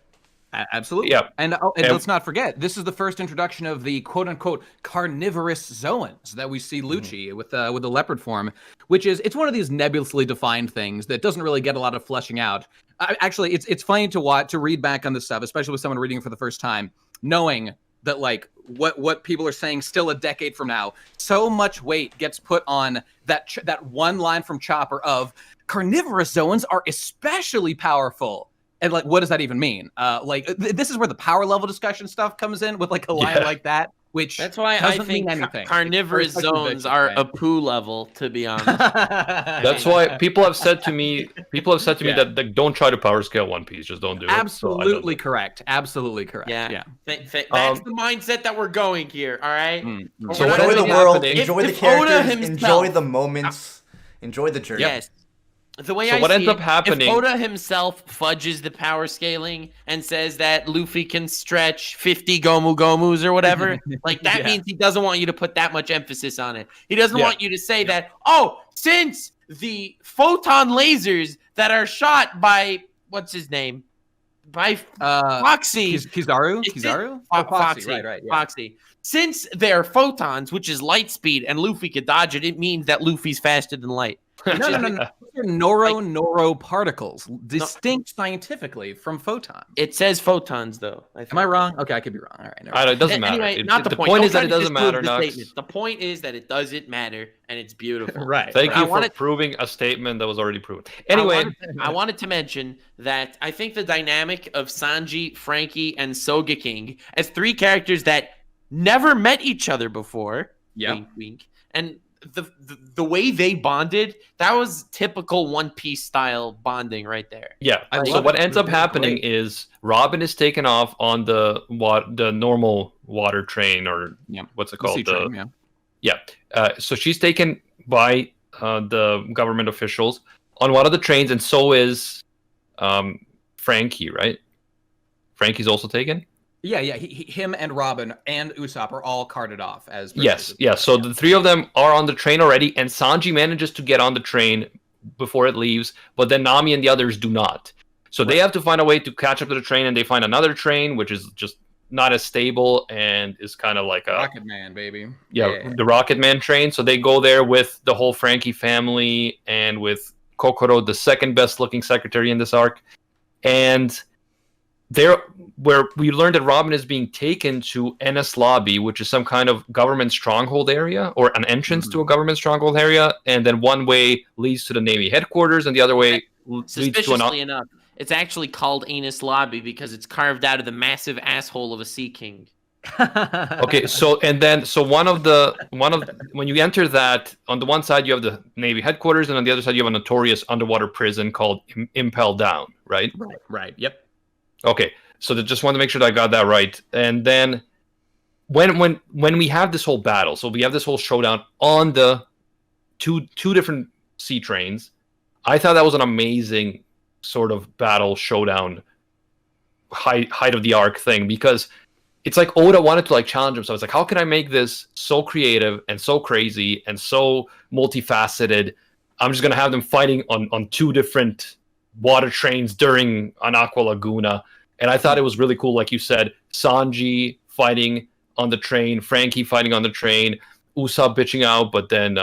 Absolutely. Yeah. And let's not forget, this is the first introduction of the quote-unquote carnivorous zoans that we see Lucci with the leopard form, which is, it's one of these nebulously defined things that doesn't really get a lot of fleshing out. Actually, it's funny to read back on this stuff, especially with someone reading it for the first time, knowing that like what people are saying still a decade from now, so much weight gets put on that one line from Chopper of carnivorous zoans are especially powerful. And like, what does that even mean? This is where the power level discussion stuff comes in with like a line like that, which that's why I think carnivorous zones are a poo level. To be honest, that's why people have said to me that like, don't try to power scale One Piece, just don't do it. Absolutely correct. Absolutely correct. Yeah. That's the mindset that we're going here. All right. So enjoy the world, enjoy the characters, enjoy the moments, enjoy the journey. Yes. The way what ends up happening? If Oda himself fudges the power scaling and says that Luffy can stretch 50 Gomu Gomus or whatever, like that means he doesn't want you to put that much emphasis on it. He doesn't want you to say that, since the photon lasers that are shot by what's his name? By Foxy. Kizaru? Foxy. Right. Yeah. Foxy. Since they're photons, which is light speed, and Luffy could dodge it, it means that Luffy's faster than light. No. They're noro particles, distinct scientifically from photons. It says photons, though. Am I wrong? Okay, I could be wrong. All right. It doesn't matter. Anyway, not the point. The point is that it doesn't matter. The point is that it doesn't matter, and it's beautiful. Right. Thank you for proving a statement that was already proven. Anyway, I wanted to mention that I think the dynamic of Sanji, Franky, and SOGEKING as three characters that never met each other before. Yeah. Wink, wink. And the way they bonded, that was typical One Piece style bonding right there. Yeah. So what ends up happening is Robin is taken off on the normal water train, or what's it called? So she's taken by the government officials on one of the trains, and so is Franky, right? Franky's also taken? Yeah. Him and Robin and Usopp are all carted off as. So the three of them are on the train already, and Sanji manages to get on the train before it leaves, but then Nami and the others do not. So they have to find a way to catch up to the train, and they find another train, which is just not as stable and is kind of like a Rocket Man, baby. Yeah, the Rocket Man train. So they go there with the whole Franky family and with Kokoro, the second best looking secretary in this arc, and there, where we learned that Robin is being taken to Enies Lobby, which is some kind of government stronghold area, or an entrance to a government stronghold area, and then one way leads to the Navy headquarters, and the other way leads to suspiciously enough, it's actually called Enies Lobby because it's carved out of the massive asshole of a sea king. Okay, so one of when you enter that, on the one side you have the Navy headquarters, and on the other side you have a notorious underwater prison called Impel Down, right? Right. Yep. Okay, so just wanted to make sure that I got that right. And then when we have this whole battle, so we have this whole showdown on the two different sea trains, I thought that was an amazing sort of battle showdown, height of the arc thing, because it's like Oda wanted to like challenge himself. It's like, how can I make this so creative and so crazy and so multifaceted? I'm just gonna have them fighting on two different water trains during an Aqua Laguna. And I thought it was really cool, like you said, Sanji fighting on the train, Franky fighting on the train, Usopp bitching out, but then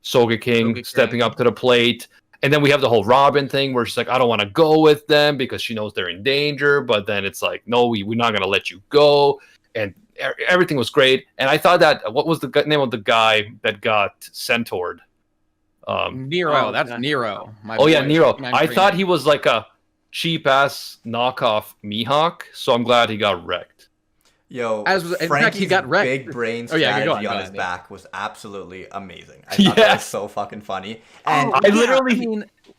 SOGEKING stepping up to the plate. And then we have the whole Robin thing where she's like, I don't want to go with them because she knows they're in danger. But then it's like, no, we're not going to let you go. And everything was great. And I thought that, what was the name of the guy that got centaured? Nero. That's Nero. Nero. I thought he was like a cheap-ass knockoff Mihawk. So I'm glad he got wrecked. Yo, in fact, he got wrecked. Big brain strategy on his back was absolutely amazing. I thought that was so fucking funny. And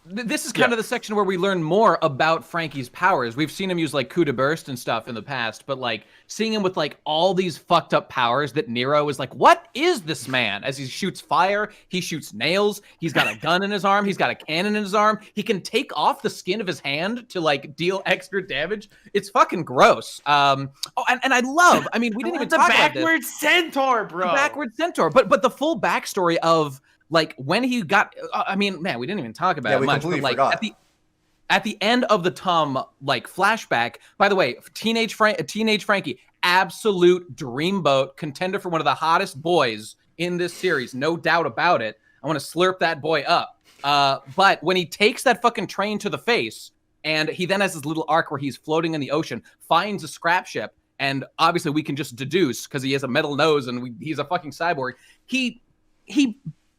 This is kind of the section where we learn more about Franky's powers. We've seen him use like coup de burst and stuff in the past, but like seeing him with like all these fucked up powers that Nero is like, what is this man? As he shoots fire, he shoots nails, he's got a gun in his arm, he's got a cannon in his arm, he can take off the skin of his hand to like deal extra damage. It's fucking gross. And I love, I mean, we didn't even talk about this. The backward centaur, bro. The backward centaur, but the full backstory of like when he got, I mean, man, we didn't even talk about it much, but like at the end of the Tom like flashback, by the way, teenage Franky, absolute dreamboat contender for one of the hottest boys in this series, no doubt about it. I want to slurp that boy up. But when he takes that fucking train to the face, and he then has this little arc where he's floating in the ocean, finds a scrap ship, and obviously we can just deduce because he has a metal nose and he's a fucking cyborg. He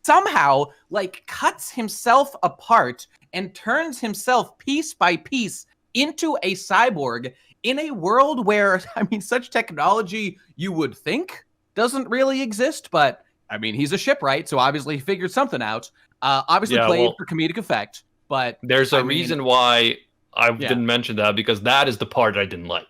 somehow like cuts himself apart and turns himself piece by piece into a cyborg in a world where, I mean, such technology you would think doesn't really exist, but I mean, he's a shipwright, so obviously he figured something out. Played for comedic effect, but there's a reason why I didn't mention that, because that is the part I didn't like.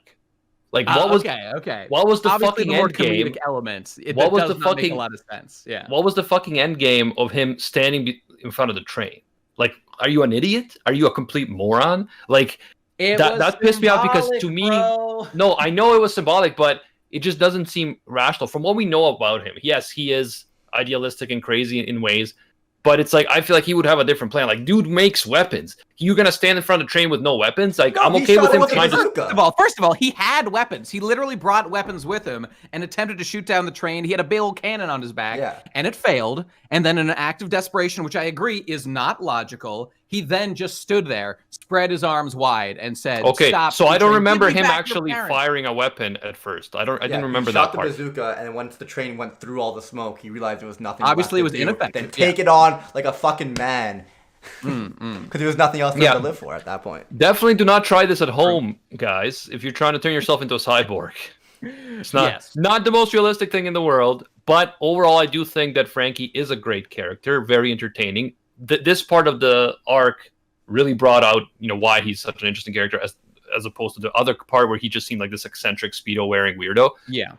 Like, what was the obviously fucking the more end game? comedic elements? What was does the not make fucking a lot of sense? Yeah. What was the fucking end game of him standing in front of the train? Like, are you an idiot? Are you a complete moron? Like, that pissed me off because to me, no, I know it was symbolic, but it just doesn't seem rational. From what we know about him, yes, he is idealistic and crazy in ways, but it's like, I feel like he would have a different plan. Like, dude makes weapons. You're going to stand in front of the train with no weapons? Like, I'm okay with him trying to... First of all, he had weapons. He literally brought weapons with him and attempted to shoot down the train. He had a big old cannon on his back, and it failed. And then in an act of desperation, which I agree is not logical, he then just stood there, spread his arms wide, and said, okay, stop. So I don't remember him actually firing a weapon at first. I didn't remember that part. He shot the bazooka, and once the train went through all the smoke, he realized there was nothing Obviously, it was left to do. ineffective. Then take it on like a fucking man. Because there was nothing else to live for at that point. Definitely do not try this at home, guys, if you're trying to turn yourself into a cyborg. It's not the most realistic thing in the world, but overall I do think that Franky is a great character, very entertaining. This part of the arc really brought out, why he's such an interesting character as opposed to the other part where he just seemed like this eccentric Speedo wearing weirdo. Yeah.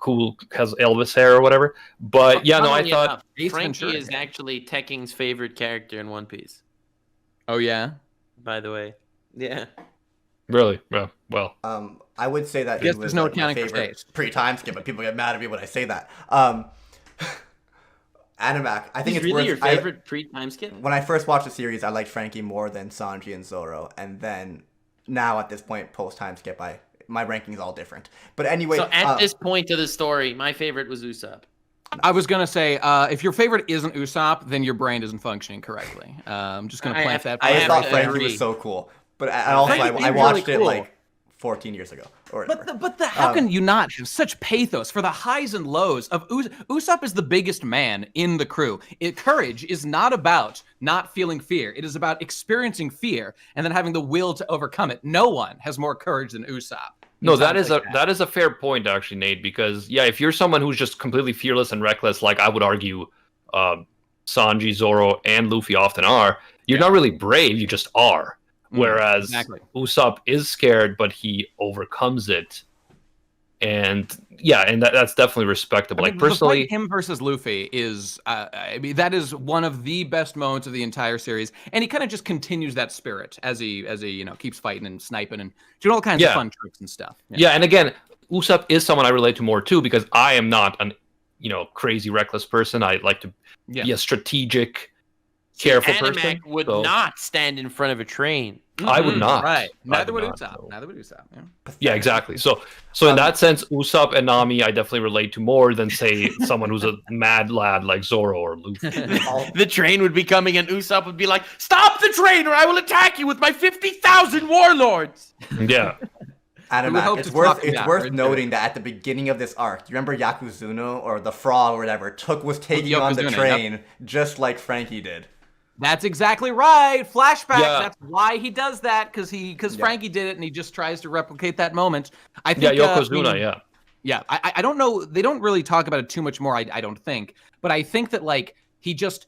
Who has Elvis hair or whatever. But I thought Franky is actually Tekking's favorite character in One Piece. Oh yeah? By the way. Yeah. Really? Well. I would say that he was no my favorite pre-time skip, but people get mad at me when I say that. Animac, I think it's really your favorite pre-time skip? When I first watched the series, I liked Franky more than Sanji and Zoro, and then now at this point, post-time skip, my ranking is all different. But anyway, so at this point of the story, my favorite was Usopp. I was gonna say, if your favorite isn't Usopp, then your brain isn't functioning correctly. I'm just gonna plant that. I thought Franky was so cool, but I watched it like 14 years ago or whatever. But how can you not have such pathos for the highs and lows of Usopp is the biggest man in the crew. Courage is not about not feeling fear. It is about experiencing fear and then having the will to overcome it. No one has more courage than Usopp. No, that is a fair point, actually, Nate, because if you're someone who's just completely fearless and reckless, like I would argue Sanji, Zoro, and Luffy often are, you're not really brave, you just are. Whereas Usopp is scared, but he overcomes it. And that's definitely respectable. Like, personally, the fight him versus Luffy is, that is one of the best moments of the entire series, and he kind of just continues that spirit as he keeps fighting and sniping and doing all kinds of fun tricks and stuff. Yeah, and again, Usopp is someone I relate to more too, because I am not an crazy reckless person. I like to be a strategic, careful person. Would not stand in front of a train. I would not. Right. Neither would Usopp. Yeah, exactly. So in that sense, Usopp and Nami, I definitely relate to more than, say, someone who's a mad lad like Zoro or Luffy. The train would be coming and Usopp would be like, "Stop the train or I will attack you with my 50,000 warlords." Yeah. Animac, it's worth noting that at the beginning of this arc, do you remember Yakuzuno or the frog or whatever was taking on the train just like Franky did? That's exactly right. Flashback. Yeah. That's why he does that, because Franky did it, and he just tries to replicate that moment. I think. Yokozuna. Yeah. I don't know. They don't really talk about it too much more. I don't think, but I think that he just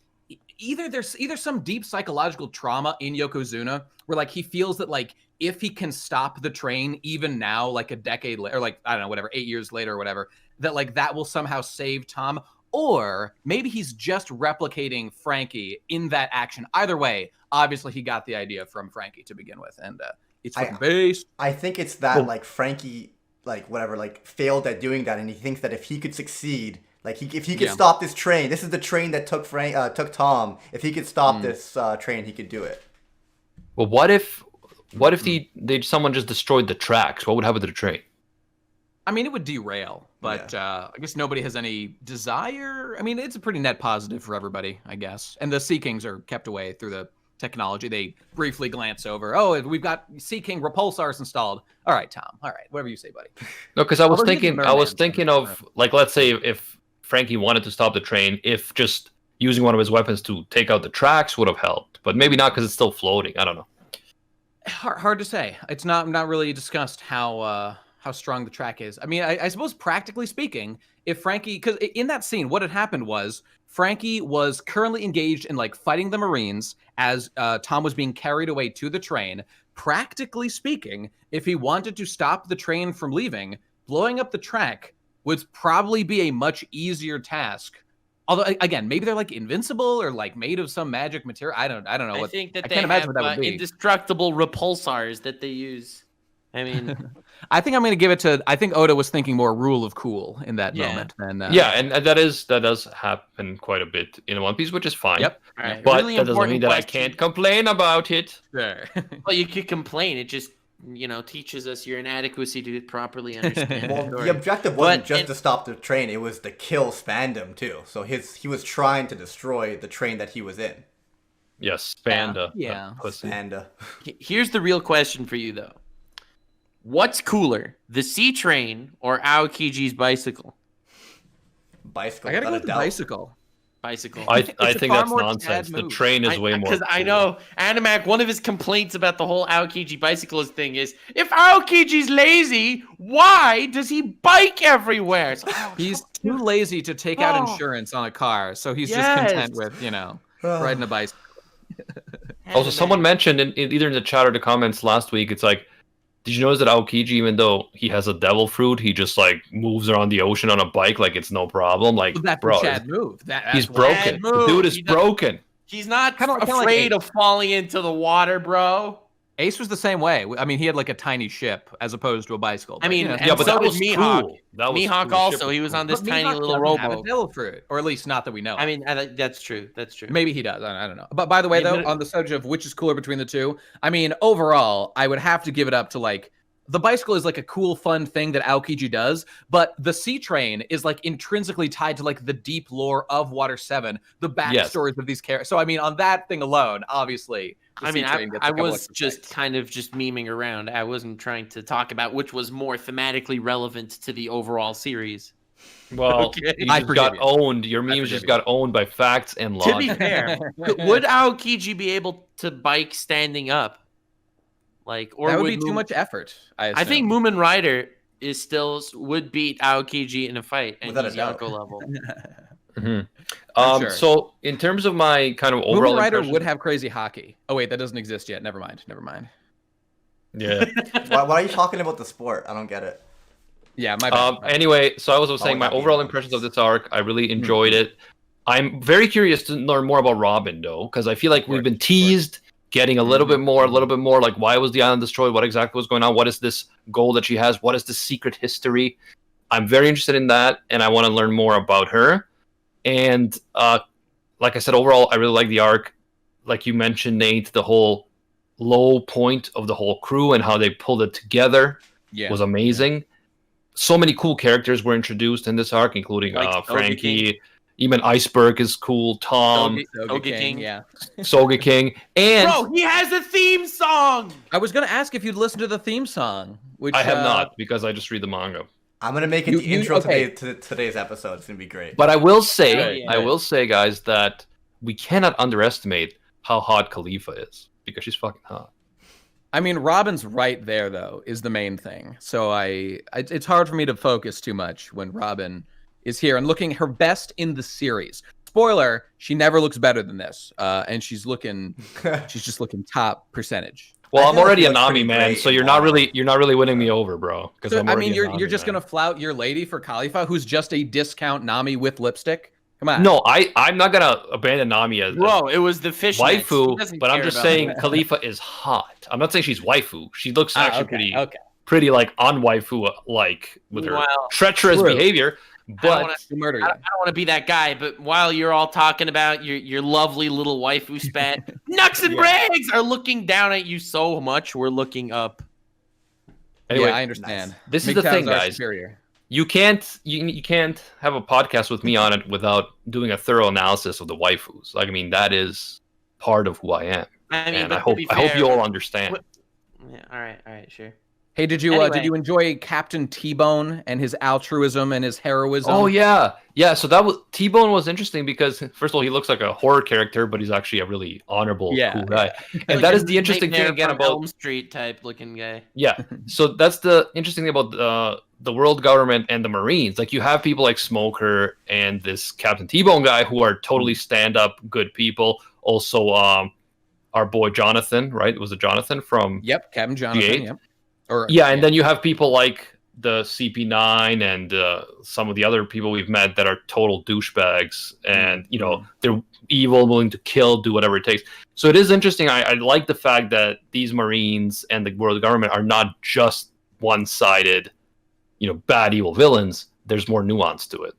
there's some deep psychological trauma in Yokozuna where like he feels that like if he can stop the train even now, like a decade later, or like I don't know, whatever, 8 years later or whatever, that like that will somehow save Tom. Or maybe he's just replicating Franky in that action. Either way, obviously he got the idea from Franky to begin with, and it's fucking based. I think it's that like Franky, like whatever, like failed at doing that, and he thinks that if he could succeed, like if he could stop this train, this is the train that took took Tom. If he could stop this train, he could do it. Well, what if someone just destroyed the tracks? What would happen to the train? I mean, it would derail, but I guess nobody has any desire. I mean, it's a pretty net positive for everybody, I guess. And the Sea Kings are kept away through the technology. They briefly glance over. Oh, we've got Sea King repulsors installed. All right, Tom. All right, whatever you say, buddy. No, because I was thinking of like, let's say if Franky wanted to stop the train, if just using one of his weapons to take out the tracks would have helped, but maybe not because it's still floating. I don't know. Hard to say. It's not really discussed how strong the track is. I mean, I suppose practically speaking, if Franky, because in that scene, what had happened was Franky was currently engaged in like fighting the Marines as Tom was being carried away to the train. Practically speaking, if he wanted to stop the train from leaving, blowing up the track would probably be a much easier task. Although, again, maybe they're like invincible or like made of some magic material. I don't know. I think that I they can't imagine have what that would be. indestructible repulsors that they use. I mean, I think I'm going to give it to. I think Oda was thinking more rule of cool in that moment. Than, and that does happen quite a bit in One Piece, which is fine. Yep. Right. But really that doesn't mean that I can't complain about it. Sure. Well, you could complain. It just teaches us your inadequacy to properly understand. Well, the objective wasn't to stop the train; it was to kill Spandam too. So he was trying to destroy the train that he was in. Yes, Spanda. Yeah. Spanda. Here's the real question for you, though. What's cooler, the sea train or Aokiji's bicycle? Bicycle. I gotta go with the bicycle. Bicycle. I think that's nonsense. The train is way more. Because I know Animac, one of his complaints about the whole Aokiji bicyclist thing is, if Aokiji's lazy, why does he bike everywhere? He's too lazy to take out insurance on a car, so he's just content with riding a bicycle. Also, someone mentioned either in the chat or the comments last week, it's like, did you notice that Aokiji, even though he has a devil fruit, he just like moves around the ocean on a bike like it's no problem? Like, that's bro, a Chad move. He's broken. The dude is broken. He's not afraid of falling into the water, bro. Ace was the same way. I mean, he had like a tiny ship as opposed to a bicycle. I mean, but so that was was Mihawk. cool. Mihawk also, he was on this tiny little rowboat. Have a devil fruit, or at least not that we know. I mean, that's true. That's true. Maybe he does. I don't know. But by the way, though, on the subject of which is cooler between the two, I mean, overall, I would have to give it up to like. The bicycle is like a cool, fun thing that Aokiji does, but the sea train is like intrinsically tied to like the deep lore of Water 7, the backstories of these characters. So I mean, on that thing alone, obviously. I was just kind of just memeing around. I wasn't trying to talk about which was more thematically relevant to the overall series. Well, you just got owned. Your memes just got owned by facts and logic. To be fair, would Aokiji be able to bike standing up? Like, or that would be too much effort. I think Moomin Rider would beat Aokiji in a fight, and he's Yonko level. Sure. So in terms of my kind of overall Moomin Rider impression... would have crazy hockey. Oh wait, that doesn't exist yet. Never mind. Yeah. Why are you talking about the sport? I don't get it. Yeah, my bad. Anyway, so I was saying my overall impressions of this arc, I really enjoyed it. I'm very curious to learn more about Robin, though, because I feel like we've been teased. Getting a little bit more, like why was the island destroyed? What exactly was going on? What is this goal that she has? What is the secret history? I'm very interested in that, and I want to learn more about her. And like I said, overall, I really like the arc. Like you mentioned, Nate, the whole low point of the whole crew and how they pulled it together was amazing. So many cool characters were introduced in this arc, including Franky. Even Iceberg is cool. Tom, SOGEKING, SOGEKING, and bro, he has a theme song. I was gonna ask if you'd listen to the theme song, which I have not because I just read the manga. I'm gonna make it the intro to today's episode. It's gonna be great. But I will say, guys, that we cannot underestimate how hot Khalifa is because she's fucking hot. I mean, Robin's right there though is the main thing. So it's hard for me to focus too much when Robin is here and looking her best in the series. spoiler, she never looks better than this. And she's just looking top percentage. Well, I I'm feel like already he a looks Nami pretty man, great so in you're not Wano. really winning me over, bro. Because So, I'm I already mean, a you're Nami just man. gonna flout your lady for Khalifa, who's just a discount Nami with lipstick. Come on. No, I'm not gonna abandon Nami as Bro, it was the fishnets. He waifu, doesn't but I'm care just about saying that. Khalifa is hot. I'm not saying she's waifu. She looks actually okay. pretty like unwaifu like with her Well, treacherous true. behavior. But She'll murder I you. don't want to be that guy, but while you're all talking about your lovely little waifu spat, Nux and Braggs are looking down at you so much, we're looking up. anyway, Yeah, I understand. this is the thing, MGTOWs are guys. superior. You can't have a podcast with me on it without doing a thorough analysis of the waifus. Like, I mean, that is part of who I am. I mean, And but I to hope be I hope fair- you all understand. Yeah, all right, sure. Hey, did you Anyway. enjoy Captain T-Bone and his altruism and his heroism? Oh yeah. So that was T-Bone was interesting because first of all he looks like a horror character, but he's actually a really honorable, cool guy. And that is the interesting thing again about Elm Street type looking guy. Yeah. So that's the interesting thing about the world government and the Marines. Like you have people like Smoker and this Captain T-Bone guy who are totally stand-up, good people. Also, our boy Jonathan, right? Was it Jonathan from? Yep, Captain Jonathan. G8? Yep. And then you have people like the CP9 and some of the other people we've met that are total douchebags, and they're evil, willing to kill, do whatever it takes. So it is interesting. I like the fact that these Marines and the world government are not just one-sided, bad evil villains. There's more nuance to it.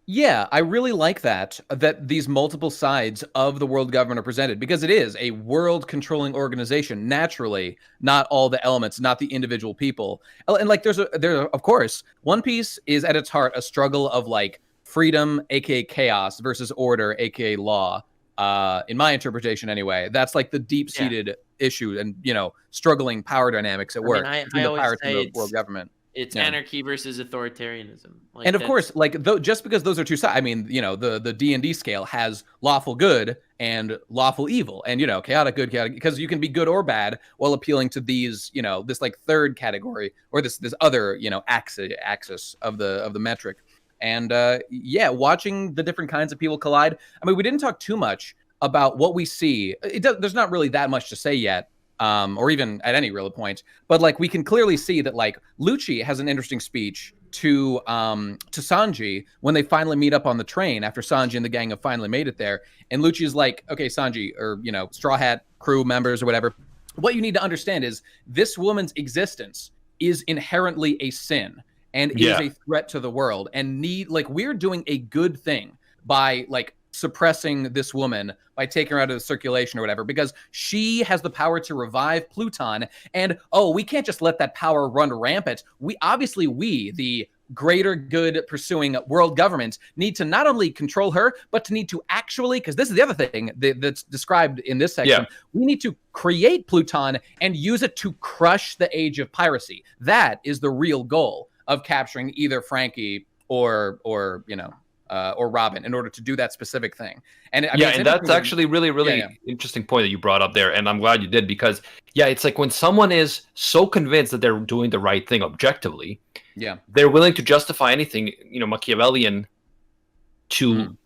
Yeah, I really like that these multiple sides of the world government are presented, because it is a world controlling organization. Naturally, not all the elements, not the individual people. And like there of course, One Piece is at its heart a struggle of like freedom, aka chaos, versus order, aka law. In my interpretation anyway, that's like the deep-seated issue and struggling power dynamics at work between the pirates and the world government. It's anarchy versus authoritarianism. Like and of course, like just because those are two sides, I mean, the D&D scale has lawful good and lawful evil, and chaotic good, chaotic, because you can be good or bad while appealing to these, this like third category or this other, axis of the metric. And watching the different kinds of people collide. I mean, we didn't talk too much about what we see. There's not really that much to say yet. Or even at any real point, but like we can clearly see that like Lucci has an interesting speech to Sanji when they finally meet up on the train after Sanji and the gang have finally made it there, and Lucci's like, okay, Sanji, or Straw Hat crew members or whatever, what you need to understand is this woman's existence is inherently a sin and is a threat to the world, and we're doing a good thing by like suppressing this woman by taking her out of the circulation or whatever, because she has the power to revive Pluton, and we can't just let that power run rampant. We the greater good pursuing world government need to not only control her, but to need to actually, because this is the other thing that's described in this section, we need to create Pluton and use it to crush the age of piracy. That is the real goal of capturing either Franky or Robin in order to do that specific thing. And I mean, and that's actually really interesting point that you brought up there, and I'm glad you did, because it's like when someone is so convinced that they're doing the right thing objectively, they're willing to justify anything, Machiavellian to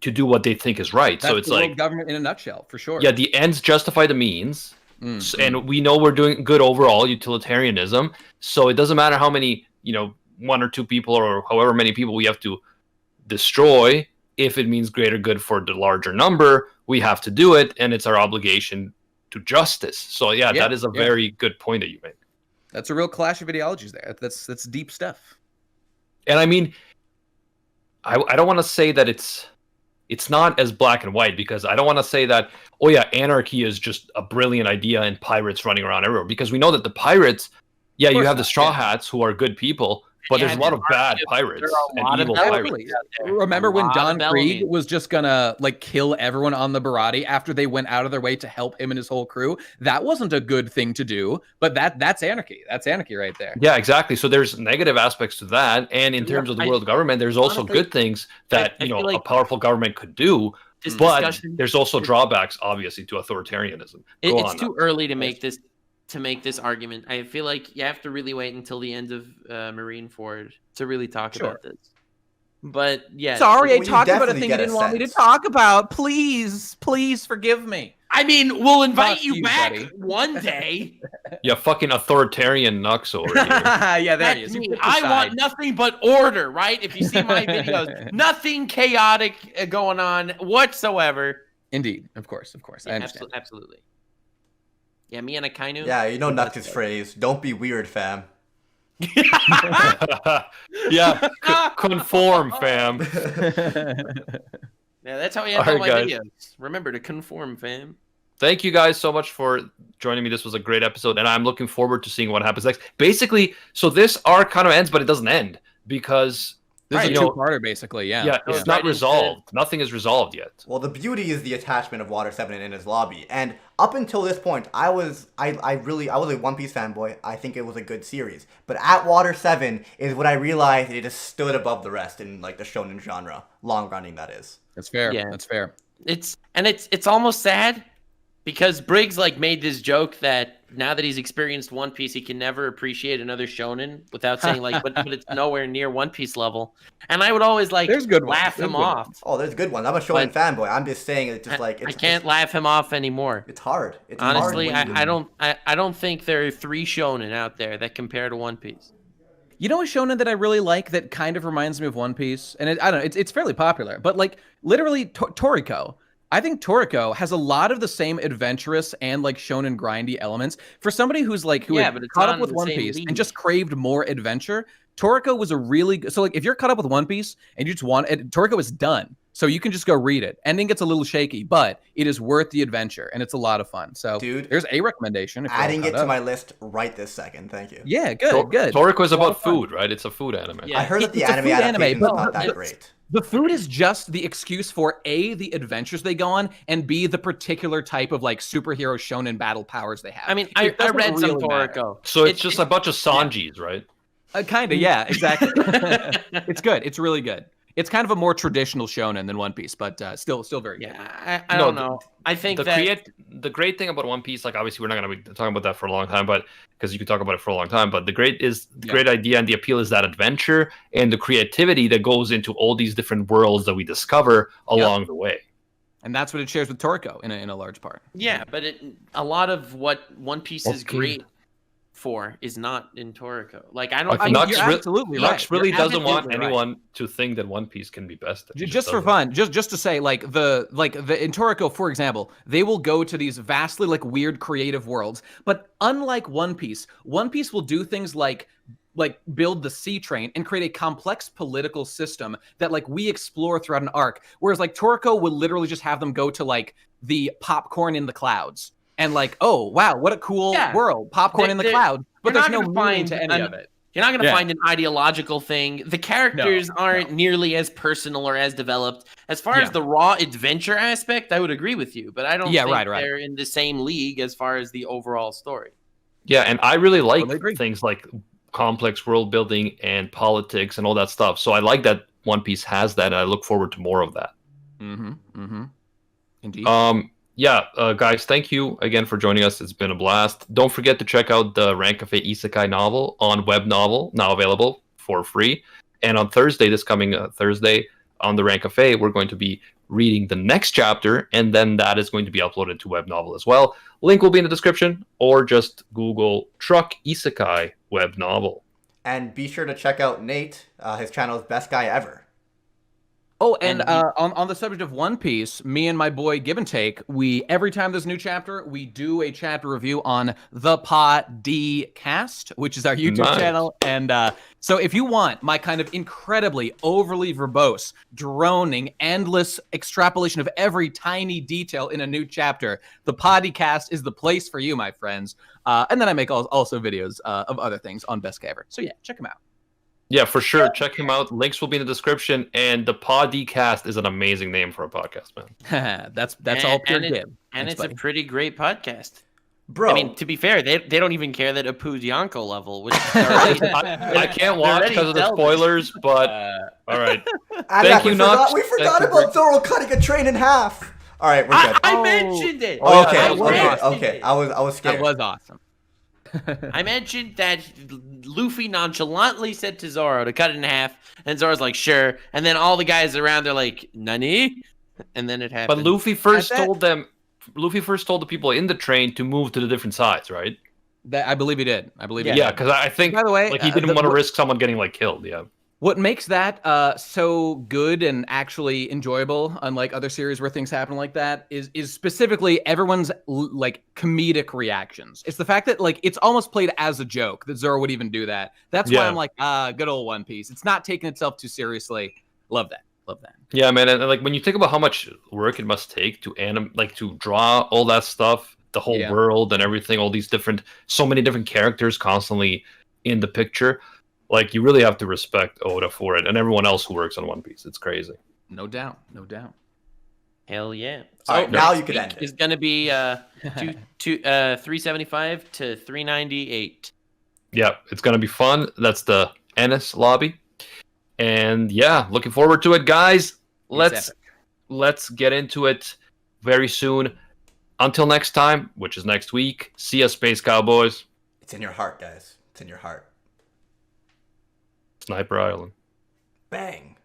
do what they think is right. That's so it's the like world government in a nutshell, for sure. Yeah, the ends justify the means. And we know we're doing good overall, utilitarianism. So it doesn't matter how many, one or two people or however many people we have to destroy. If it means greater good for the larger number, we have to do it, and it's our obligation to justice. So that is a very good point that you make. That's a real clash of ideologies there. That's deep stuff. And I mean, I don't want to say that it's not as black and white, because I don't want to say that anarchy is just a brilliant idea and pirates running around everywhere, because we know that the pirates, you have the Straw Hats who are good people, but there's a lot of bad pirates and evil pirates. Remember when Don Krieg was just gonna like kill everyone on the Barati after they went out of their way to help him and his whole crew? That wasn't a good thing to do, but that's anarchy. That's anarchy right there. Yeah, exactly. So there's negative aspects to that, and in terms of the world government, there's also good things that a powerful government could do. But there's also drawbacks, obviously, to authoritarianism. It's too early to make this argument. I feel like you have to really wait until the end of Marineford to really talk about this. But yeah. Sorry, I Well, you talked about a definitely thing get you a didn't want me to sense. talk about. Please forgive me. I mean, we'll invite Fuck you you, back buddy. one day. Yeah, fucking authoritarian Nux over here. Yeah, there he That's is. You me. picked a I side. want nothing but order, right? If you see my videos, nothing chaotic going on whatsoever. Indeed, of course. I understand. Absolutely. Yeah, me and Akainu. Yeah, you know Nux's phrase. Don't be weird, fam. Yeah, conform, fam. Yeah, that's how I end all my videos. Remember to conform, fam. Thank you guys so much for joining me. This was a great episode, and I'm looking forward to seeing what happens next. Basically, so this arc kind of ends, but it doesn't end because this is a two-parter, basically. Yeah, it's not resolved. Nothing is resolved yet. Well, the beauty is the attachment of Water 7 and Enies Lobby, and up until this point, I was a One Piece fanboy. I think it was a good series, but at Water 7 is when I realized it just stood above the rest in like the shonen genre, long running that is. That's fair. Yeah. That's fair. It's almost sad because Briggs like made this joke that now that he's experienced One Piece, he can never appreciate another shonen without saying like, but it's nowhere near One Piece level. And I would always like laugh him off. Oh, there's good ones. I'm a shonen fanboy. I'm just saying it's just like I can't laugh him off anymore. It's hard. It's honestly, hard I don't think there are 3 shonen out there that compare to One Piece. You know a shonen that I really like that kind of reminds me of One Piece, and I don't know, it's fairly popular, but like literally Toriko. I think Toriko has a lot of the same adventurous and like shonen grindy elements. For somebody who's like had caught up with One Piece and just craved more adventure, Toriko was a really good. So like if you're caught up with One Piece and you just want it, Toriko is done. So you can just go read it. Ending gets a little shaky, but it is worth the adventure and it's a lot of fun. So dude, there's a recommendation. If adding it to my list right this second. Thank you. Yeah, good. Toriko is about food, right? It's a food anime. Yeah. I heard that the anime adaptation is not that great. The food is just the excuse for A, the adventures they go on, and B, the particular type of like superhero shonen battle powers they have. I mean, I read some Toriko. So it's just a bunch of Sanjis, right? Kind of, yeah, exactly. It's good. It's really good. It's kind of a more traditional shonen than One Piece, but still very good. Yeah, I don't know. I think the great thing about One Piece, like obviously we're not going to be talking about that for a long time, but because you could talk about it for a long time, but the great idea and the appeal is that adventure and the creativity that goes into all these different worlds that we discover along the way. And that's what it shares with Toriko in a large part. Yeah, but a lot of what One Piece is great for is not in Toriko. Like I don't think Nux absolutely right. Nux really doesn't want anyone to think that One Piece can be best. Just for fun, just to say, like the in Toriko, for example, they will go to these vastly like weird creative worlds. But unlike One Piece will do things like build the sea train and create a complex political system that like we explore throughout an arc. Whereas like Toriko will literally just have them go to like the popcorn in the clouds. And like, oh, wow, what a cool world. Popcorn in the cloud. But there's no meaning to any of it. You're not going to find an ideological thing. The characters aren't nearly as personal or as developed. As far as the raw adventure aspect, I would agree with you. But I don't think they're in the same league as far as the overall story. Yeah, and I really like things like complex world building and politics and all that stuff. So I like that One Piece has that, and I look forward to more of that. Indeed. Guys, thank you again for joining us. It's been a blast. Don't forget to check out the Rant Cafe Isekai novel on Web Novel, now available for free. And on Thursday, this coming Thursday, on the Rant Cafe, we're going to be reading the next chapter, and then that is going to be uploaded to Web Novel as well. Link will be in the description, or just Google Truck Isekai Web Novel. And be sure to check out Nate. His channel is Best Guy Ever. Oh, and on the subject of One Piece, me and my boy Give and Take, every time there's a new chapter, we do a chapter review on the Podcast, which is our YouTube channel. And so if you want my kind of incredibly overly verbose, droning, endless extrapolation of every tiny detail in a new chapter, the Podcast is the place for you, my friends. And then I make also videos of other things on Best Guy Ever. So yeah, check them out. Yeah, for sure. Check him out. Links will be in the description. And the Podcast is an amazing name for a podcast, man. that's all pure give. And thanks, it's buddy. A pretty great podcast. Bro. I mean, to be fair, they don't even care that Apu's Yonko level, which I can't watch because of the spoilers, but all right. Thank you, Nux. We forgot about Zoro cutting a train in half. All right, we're good. I mentioned it. Okay. I was scared. That was awesome. I mentioned that Luffy nonchalantly said to Zoro to cut it in half, and Zoro's like, sure. And then all the guys around are like, Nani? And then it happened. But Luffy first told the people in the train to move to the different sides, right? I believe he did. Yeah, because I think by the way, like he didn't want to risk someone getting like killed. Yeah. What makes that so good and actually enjoyable, unlike other series where things happen like that, is specifically everyone's like comedic reactions. It's the fact that like it's almost played as a joke that Zoro would even do that. That's why I'm like, good old One Piece. It's not taking itself too seriously. Love that. Love that. Yeah, man, and like when you think about how much work it must take to to draw all that stuff, the whole world and everything, all these so many different characters constantly in the picture. Like, you really have to respect Oda for it and everyone else who works on One Piece. It's crazy. No doubt. No doubt. Hell yeah. So all right, now you can end it. It's going to be 375 to 398. Yeah, it's going to be fun. That's the Enies Lobby. And yeah, looking forward to it, guys. Let's get into it very soon. Until next time, which is next week. See ya, Space Cowboys. It's in your heart, guys. It's in your heart. Sniper Island. Bang.